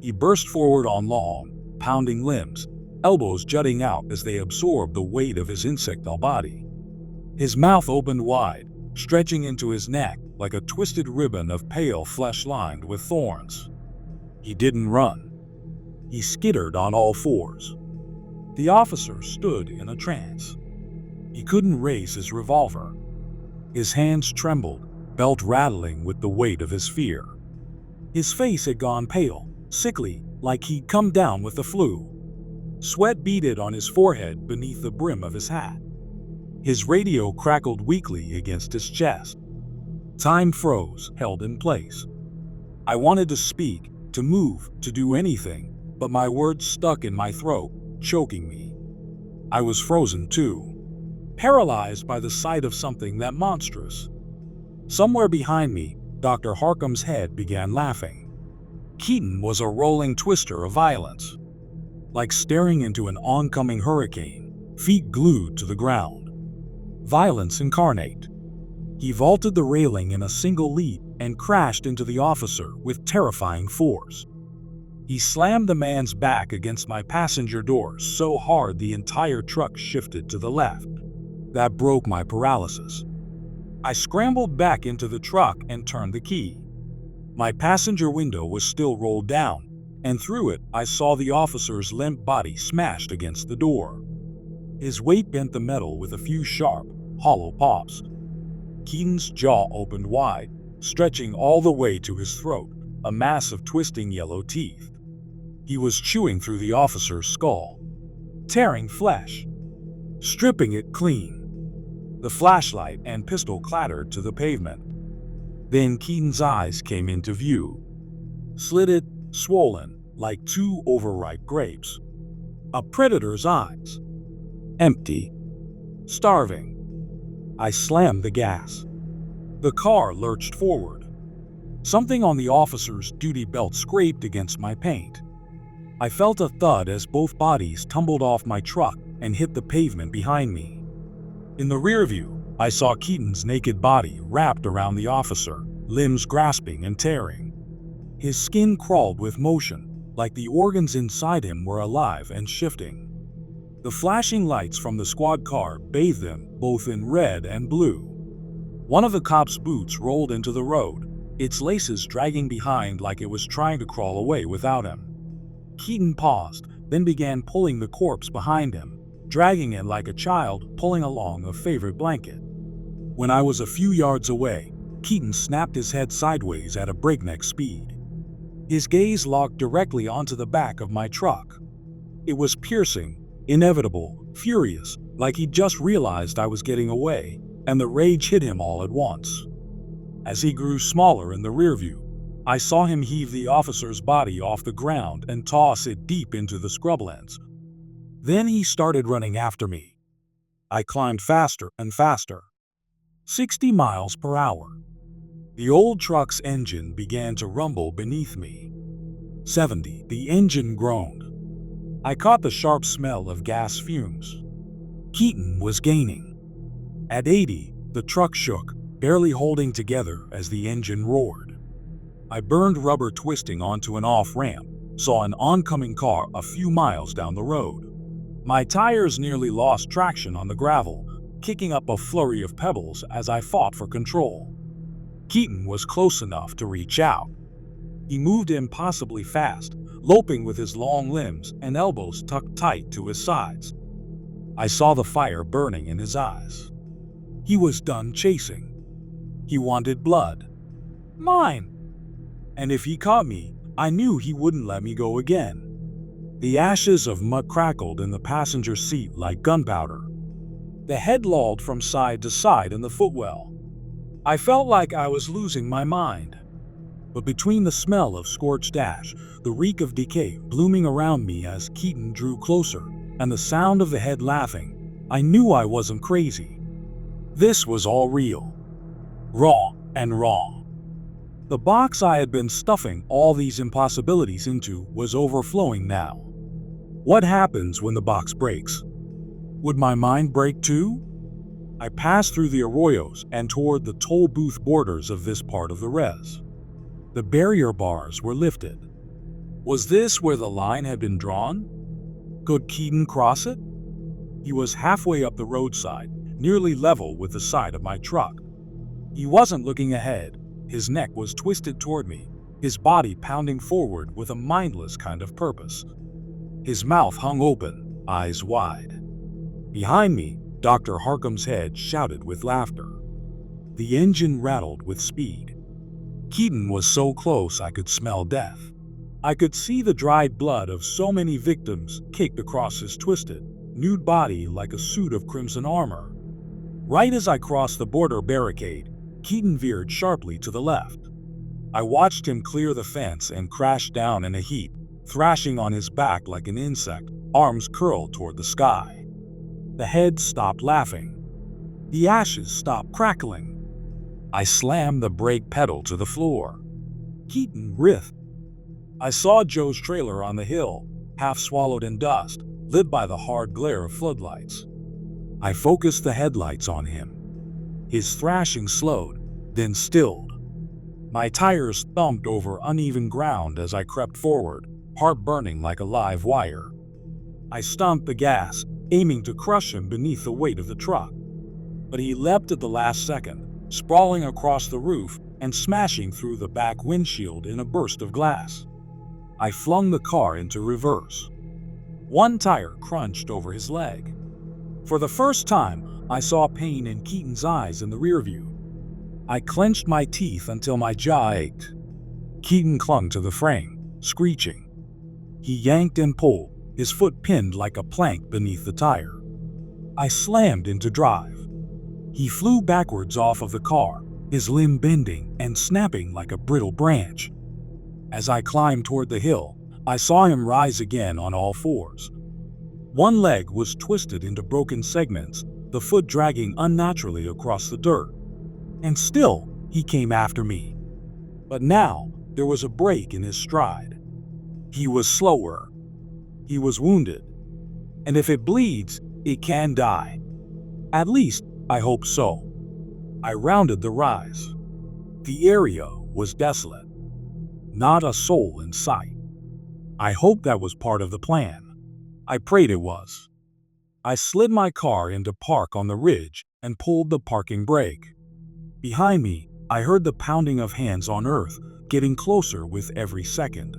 He burst forward on long, pounding limbs, elbows jutting out as they absorbed the weight of his insectile body. His mouth opened wide, stretching into his neck like a twisted ribbon of pale flesh lined with thorns. He didn't run. He skittered on all fours. The officer stood in a trance. He couldn't raise his revolver. His hands trembled, belt rattling with the weight of his fear. His face had gone pale, sickly, like he'd come down with the flu. Sweat beaded on his forehead beneath the brim of his hat. His radio crackled weakly against his chest. Time froze, held in place. I wanted to speak, to move, to do anything, but my words stuck in my throat, choking me. I was frozen too, paralyzed by the sight of something that monstrous. Somewhere behind me, Dr. Harcum's head began laughing. Keaton was a rolling twister of violence, like staring into an oncoming hurricane, feet glued to the ground. Violence incarnate. He vaulted the railing in a single leap and crashed into the officer with terrifying force. He slammed the man's back against my passenger door so hard the entire truck shifted to the left. That broke my paralysis. I scrambled back into the truck and turned the key. My passenger window was still rolled down, and through it I saw the officer's limp body smashed against the door. His weight bent the metal with a few sharp, hollow pops. Keaton's jaw opened wide, stretching all the way to his throat, a mass of twisting yellow teeth. He was chewing through the officer's skull, tearing flesh, stripping it clean. The flashlight and pistol clattered to the pavement. Then Keaton's eyes came into view, slitted, swollen, like two overripe grapes. A predator's eyes. Empty. Starving. I slammed the gas. The car lurched forward. Something on the officer's duty belt scraped against my paint. I felt a thud as both bodies tumbled off my truck and hit the pavement behind me. In the rear view, I saw Keaton's naked body wrapped around the officer, limbs grasping and tearing. His skin crawled with motion, like the organs inside him were alive and shifting. The flashing lights from the squad car bathed them, both in red and blue. One of the cops' boots rolled into the road, its laces dragging behind like it was trying to crawl away without him. Keaton paused, then began pulling the corpse behind him, dragging it like a child pulling along a favorite blanket. When I was a few yards away, Keaton snapped his head sideways at a breakneck speed. His gaze locked directly onto the back of my truck. It was piercing, inevitable, furious, like he'd just realized I was getting away, and the rage hit him all at once. As he grew smaller in the rear view, I saw him heave the officer's body off the ground and toss it deep into the scrublands. Then he started running after me. I climbed faster and faster. 60 miles per hour. The old truck's engine began to rumble beneath me. 70, the engine groaned. I caught the sharp smell of gas fumes. Keaton was gaining. At 80, the truck shook, barely holding together as the engine roared. I burned rubber twisting onto an off-ramp, saw an oncoming car a few miles down the road. My tires nearly lost traction on the gravel, kicking up a flurry of pebbles as I fought for control. Keaton was close enough to reach out. He moved impossibly fast, loping with his long limbs and elbows tucked tight to his sides. I saw the fire burning in his eyes. He was done chasing. He wanted blood. Mine. And if he caught me, I knew he wouldn't let me go again. The ashes of mud crackled in the passenger seat like gunpowder. The head lolled from side to side in the footwell. I felt like I was losing my mind. But between the smell of scorched ash, the reek of decay blooming around me as Keaton drew closer, and the sound of the head laughing, I knew I wasn't crazy. This was all real. Raw and wrong. The box I had been stuffing all these impossibilities into was overflowing now. What happens when the box breaks? Would my mind break too? I passed through the arroyos and toward the toll booth borders of this part of the res. The barrier bars were lifted. Was this where the line had been drawn? Could Keaton cross it? He was halfway up the roadside, nearly level with the side of my truck. He wasn't looking ahead. His neck was twisted toward me, his body pounding forward with a mindless kind of purpose. His mouth hung open, eyes wide. Behind me, Dr. Harcum's head shouted with laughter. The engine rattled with speed. Keaton was so close I could smell death. I could see the dried blood of so many victims caked across his twisted, nude body like a suit of crimson armor. Right as I crossed the border barricade, Keaton veered sharply to the left. I watched him clear the fence and crash down in a heap, thrashing on his back like an insect, arms curled toward the sky. The head stopped laughing. The ashes stopped crackling. I slammed the brake pedal to the floor. Keaton writhed. I saw Joe's trailer on the hill, half swallowed in dust, lit by the hard glare of floodlights. I focused the headlights on him. His thrashing slowed, then stilled. My tires thumped over uneven ground as I crept forward, heart burning like a live wire. I stomped the gas, aiming to crush him beneath the weight of the truck. But he leapt at the last second, sprawling across the roof and smashing through the back windshield in a burst of glass. I flung the car into reverse. One tire crunched over his leg. For the first time, I saw pain in Keaton's eyes in the rearview. I clenched my teeth until my jaw ached. Keaton clung to the frame, screeching. He yanked and pulled, his foot pinned like a plank beneath the tire. I slammed into drive. He flew backwards off of the car, his limb bending and snapping like a brittle branch. As I climbed toward the hill, I saw him rise again on all fours. One leg was twisted into broken segments, the foot dragging unnaturally across the dirt. And still, he came after me. But now, there was a break in his stride. He was slower. He was wounded. And if it bleeds, it can die. At least, I hope so. I rounded the rise. The area was desolate. Not a soul in sight. I hoped that was part of the plan. I prayed it was. I slid my car into park on the ridge and pulled the parking brake. Behind me, I heard the pounding of hands on earth, getting closer with every second.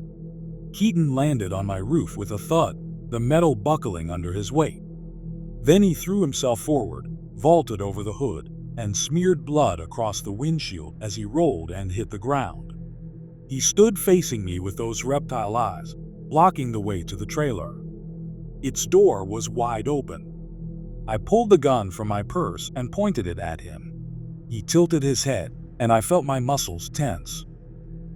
Keaton landed on my roof with a thud, the metal buckling under his weight. Then he threw himself forward, vaulted over the hood, and smeared blood across the windshield as he rolled and hit the ground. He stood facing me with those reptile eyes, blocking the way to the trailer. Its door was wide open. I pulled the gun from my purse and pointed it at him. He tilted his head, and I felt my muscles tense.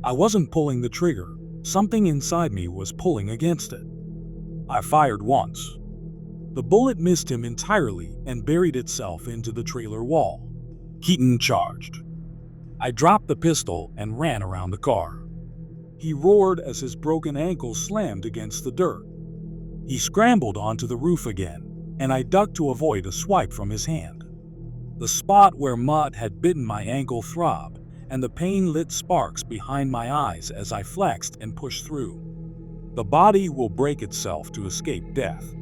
I wasn't pulling the trigger. Something inside me was pulling against it. I fired once. The bullet missed him entirely and buried itself into the trailer wall. Keaton charged. I dropped the pistol and ran around the car. He roared as his broken ankle slammed against the dirt. He scrambled onto the roof again, and I ducked to avoid a swipe from his hand. The spot where mud had bitten my ankle throbbed, and the pain lit sparks behind my eyes as I flexed and pushed through. The body will break itself to escape death,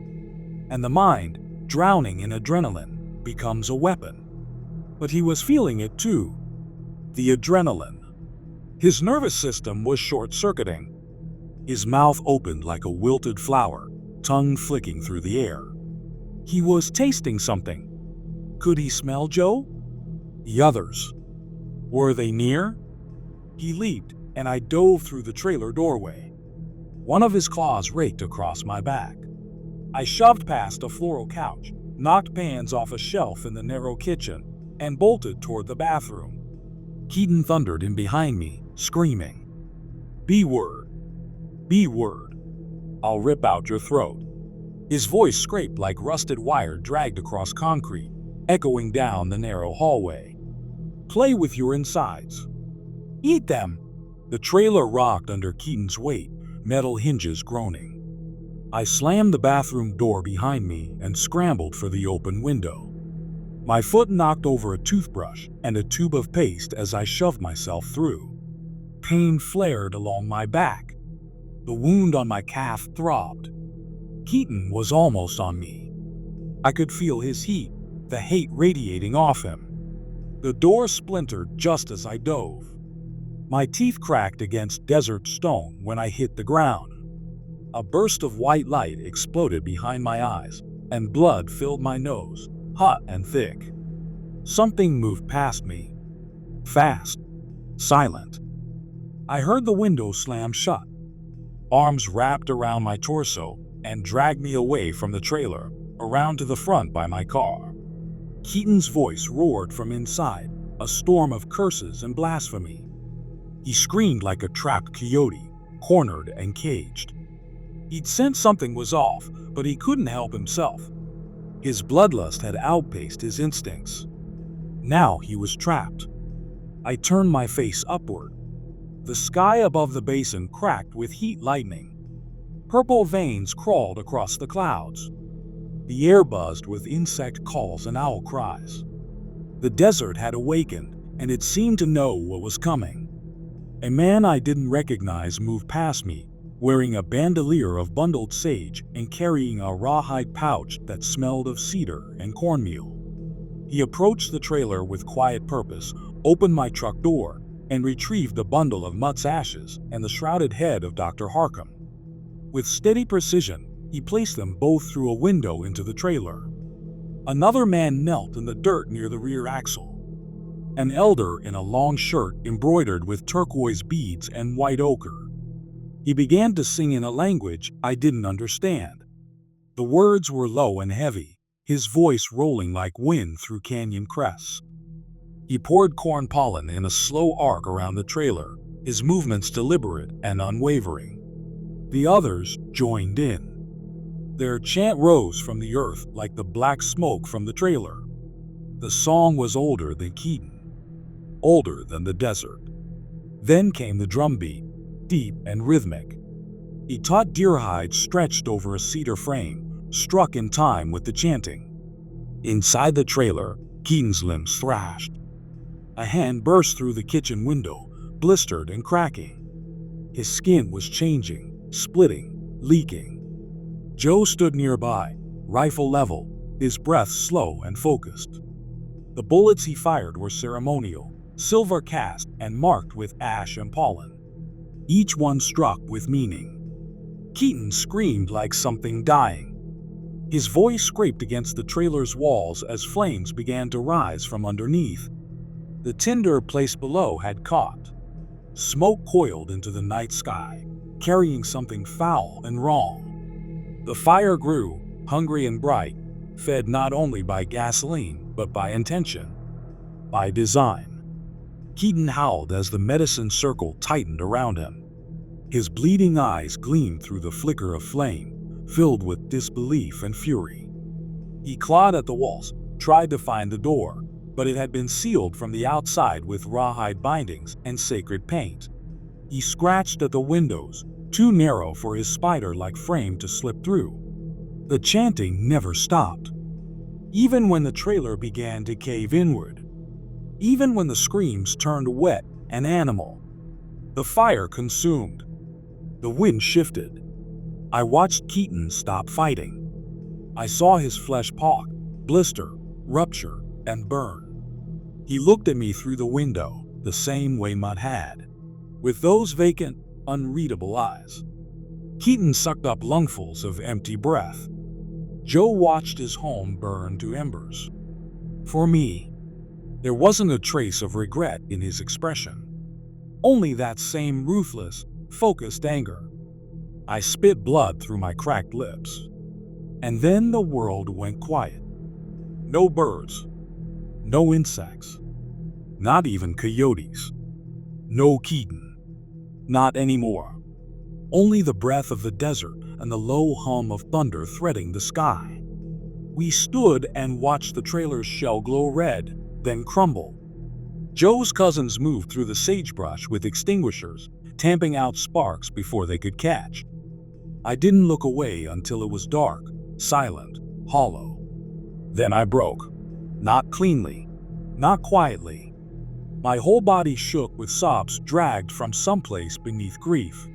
and the mind, drowning in adrenaline, becomes a weapon. But he was feeling it too. The adrenaline. His nervous system was short-circuiting. His mouth opened like a wilted flower, tongue flicking through the air. He was tasting something. Could he smell Joe? The others. Were they near? He leaped, and I dove through the trailer doorway. One of his claws raked across my back. I shoved past a floral couch, knocked pans off a shelf in the narrow kitchen, and bolted toward the bathroom. Keaton thundered in behind me, screaming, "B-word! B-word! I'll rip out your throat." His voice scraped like rusted wire dragged across concrete, echoing down the narrow hallway. "Play with your insides. Eat them." The trailer rocked under Keaton's weight, metal hinges groaning. I slammed the bathroom door behind me and scrambled for the open window. My foot knocked over a toothbrush and a tube of paste as I shoved myself through. Pain flared along my back. The wound on my calf throbbed. Keaton was almost on me. I could feel his heat, the hate radiating off him. The door splintered just as I dove. My teeth cracked against desert stone when I hit the ground. A burst of white light exploded behind my eyes, and blood filled my nose, hot and thick. Something moved past me. Fast. Silent. I heard the window slam shut. Arms wrapped around my torso and dragged me away from the trailer, around to the front by my car. Keaton's voice roared from inside, a storm of curses and blasphemy. He screamed like a trapped coyote, cornered and caged. He'd sensed something was off, but he couldn't help himself. His bloodlust had outpaced his instincts. Now he was trapped. I turned my face upward. The sky above the basin cracked with heat lightning. Purple veins crawled across the clouds. The air buzzed with insect calls and owl cries. The desert had awakened, and it seemed to know what was coming. A man I didn't recognize moved past me, wearing a bandolier of bundled sage and carrying a rawhide pouch that smelled of cedar and cornmeal. He approached the trailer with quiet purpose, opened my truck door, and retrieved a bundle of Mutt's ashes and the shrouded head of Dr. Harcum. With steady precision, he placed them both through a window into the trailer. Another man knelt in the dirt near the rear axle. An elder in a long shirt embroidered with turquoise beads and white ochre. He began to sing in a language I didn't understand. The words were low and heavy, his voice rolling like wind through canyon crests. He poured corn pollen in a slow arc around the trailer, his movements deliberate and unwavering. The others joined in. Their chant rose from the earth like the black smoke from the trailer. The song was older than Keaton, older than the desert. Then came the drumbeat, deep and rhythmic. A taut deer hide stretched over a cedar frame, struck in time with the chanting. Inside the trailer, Keaton's limbs thrashed. A hand burst through the kitchen window, blistered and cracking. His skin was changing, splitting, leaking. Joe stood nearby, rifle level, his breath slow and focused. The bullets he fired were ceremonial, silver cast and marked with ash and pollen. Each one struck with meaning. Keaton screamed like something dying. His voice scraped against the trailer's walls as flames began to rise from underneath. The tinder placed below had caught. Smoke coiled into the night sky, carrying something foul and wrong. The fire grew, hungry and bright, fed not only by gasoline, but by intention, by design. Keaton howled as the medicine circle tightened around him. His bleeding eyes gleamed through the flicker of flame, filled with disbelief and fury. He clawed at the walls, tried to find the door, but it had been sealed from the outside with rawhide bindings and sacred paint. He scratched at the windows, too narrow for his spider-like frame to slip through. The chanting never stopped. Even when the trailer began to cave inward. Even when the screams turned wet and animal. The fire consumed. The wind shifted. I watched Keaton stop fighting. I saw his flesh pock, blister, rupture, and burn. He looked at me through the window, the same way Mutt had, with those vacant, unreadable eyes. Keaton sucked up lungfuls of empty breath. Joe watched his home burn to embers. For me, there wasn't a trace of regret in his expression. Only that same ruthless, focused anger. I spit blood through my cracked lips. And then the world went quiet. No birds. No insects. Not even coyotes. No Keaton. Not anymore. Only the breath of the desert and the low hum of thunder threading the sky. We stood and watched the trailer's shell glow red, then crumble. Joe's cousins moved through the sagebrush with extinguishers, tamping out sparks before they could catch. I didn't look away until it was dark, silent, hollow. Then I broke. Not cleanly, not quietly. My whole body shook with sobs dragged from someplace beneath grief.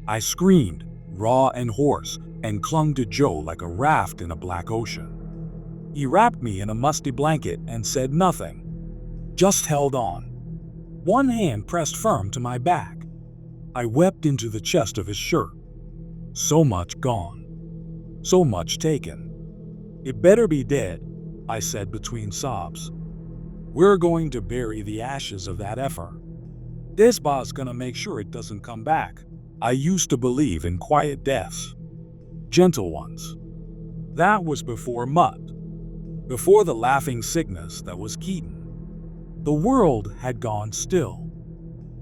I screamed, raw and hoarse, and clung to Joe like a raft in a black ocean. He wrapped me in a musty blanket and said nothing, just held on. One hand pressed firm to my back. I wept into the chest of his shirt. So much gone. So much taken. It better be dead, I said between sobs. We're going to bury the ashes of that effer. This boss gonna make sure it doesn't come back. I used to believe in quiet deaths. Gentle ones. That was before mud. Before the laughing sickness that was Keaton. The world had gone still.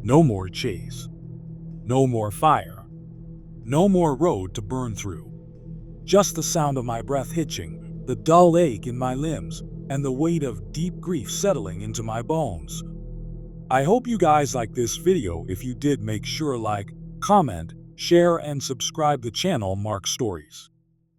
No more chase. No more fire. No more road to burn through. Just the sound of my breath hitching, the dull ache in my limbs, and the weight of deep grief settling into my bones. I hope you guys liked this video. If you did, make sure like, comment, share, and subscribe the channel Mark Stories.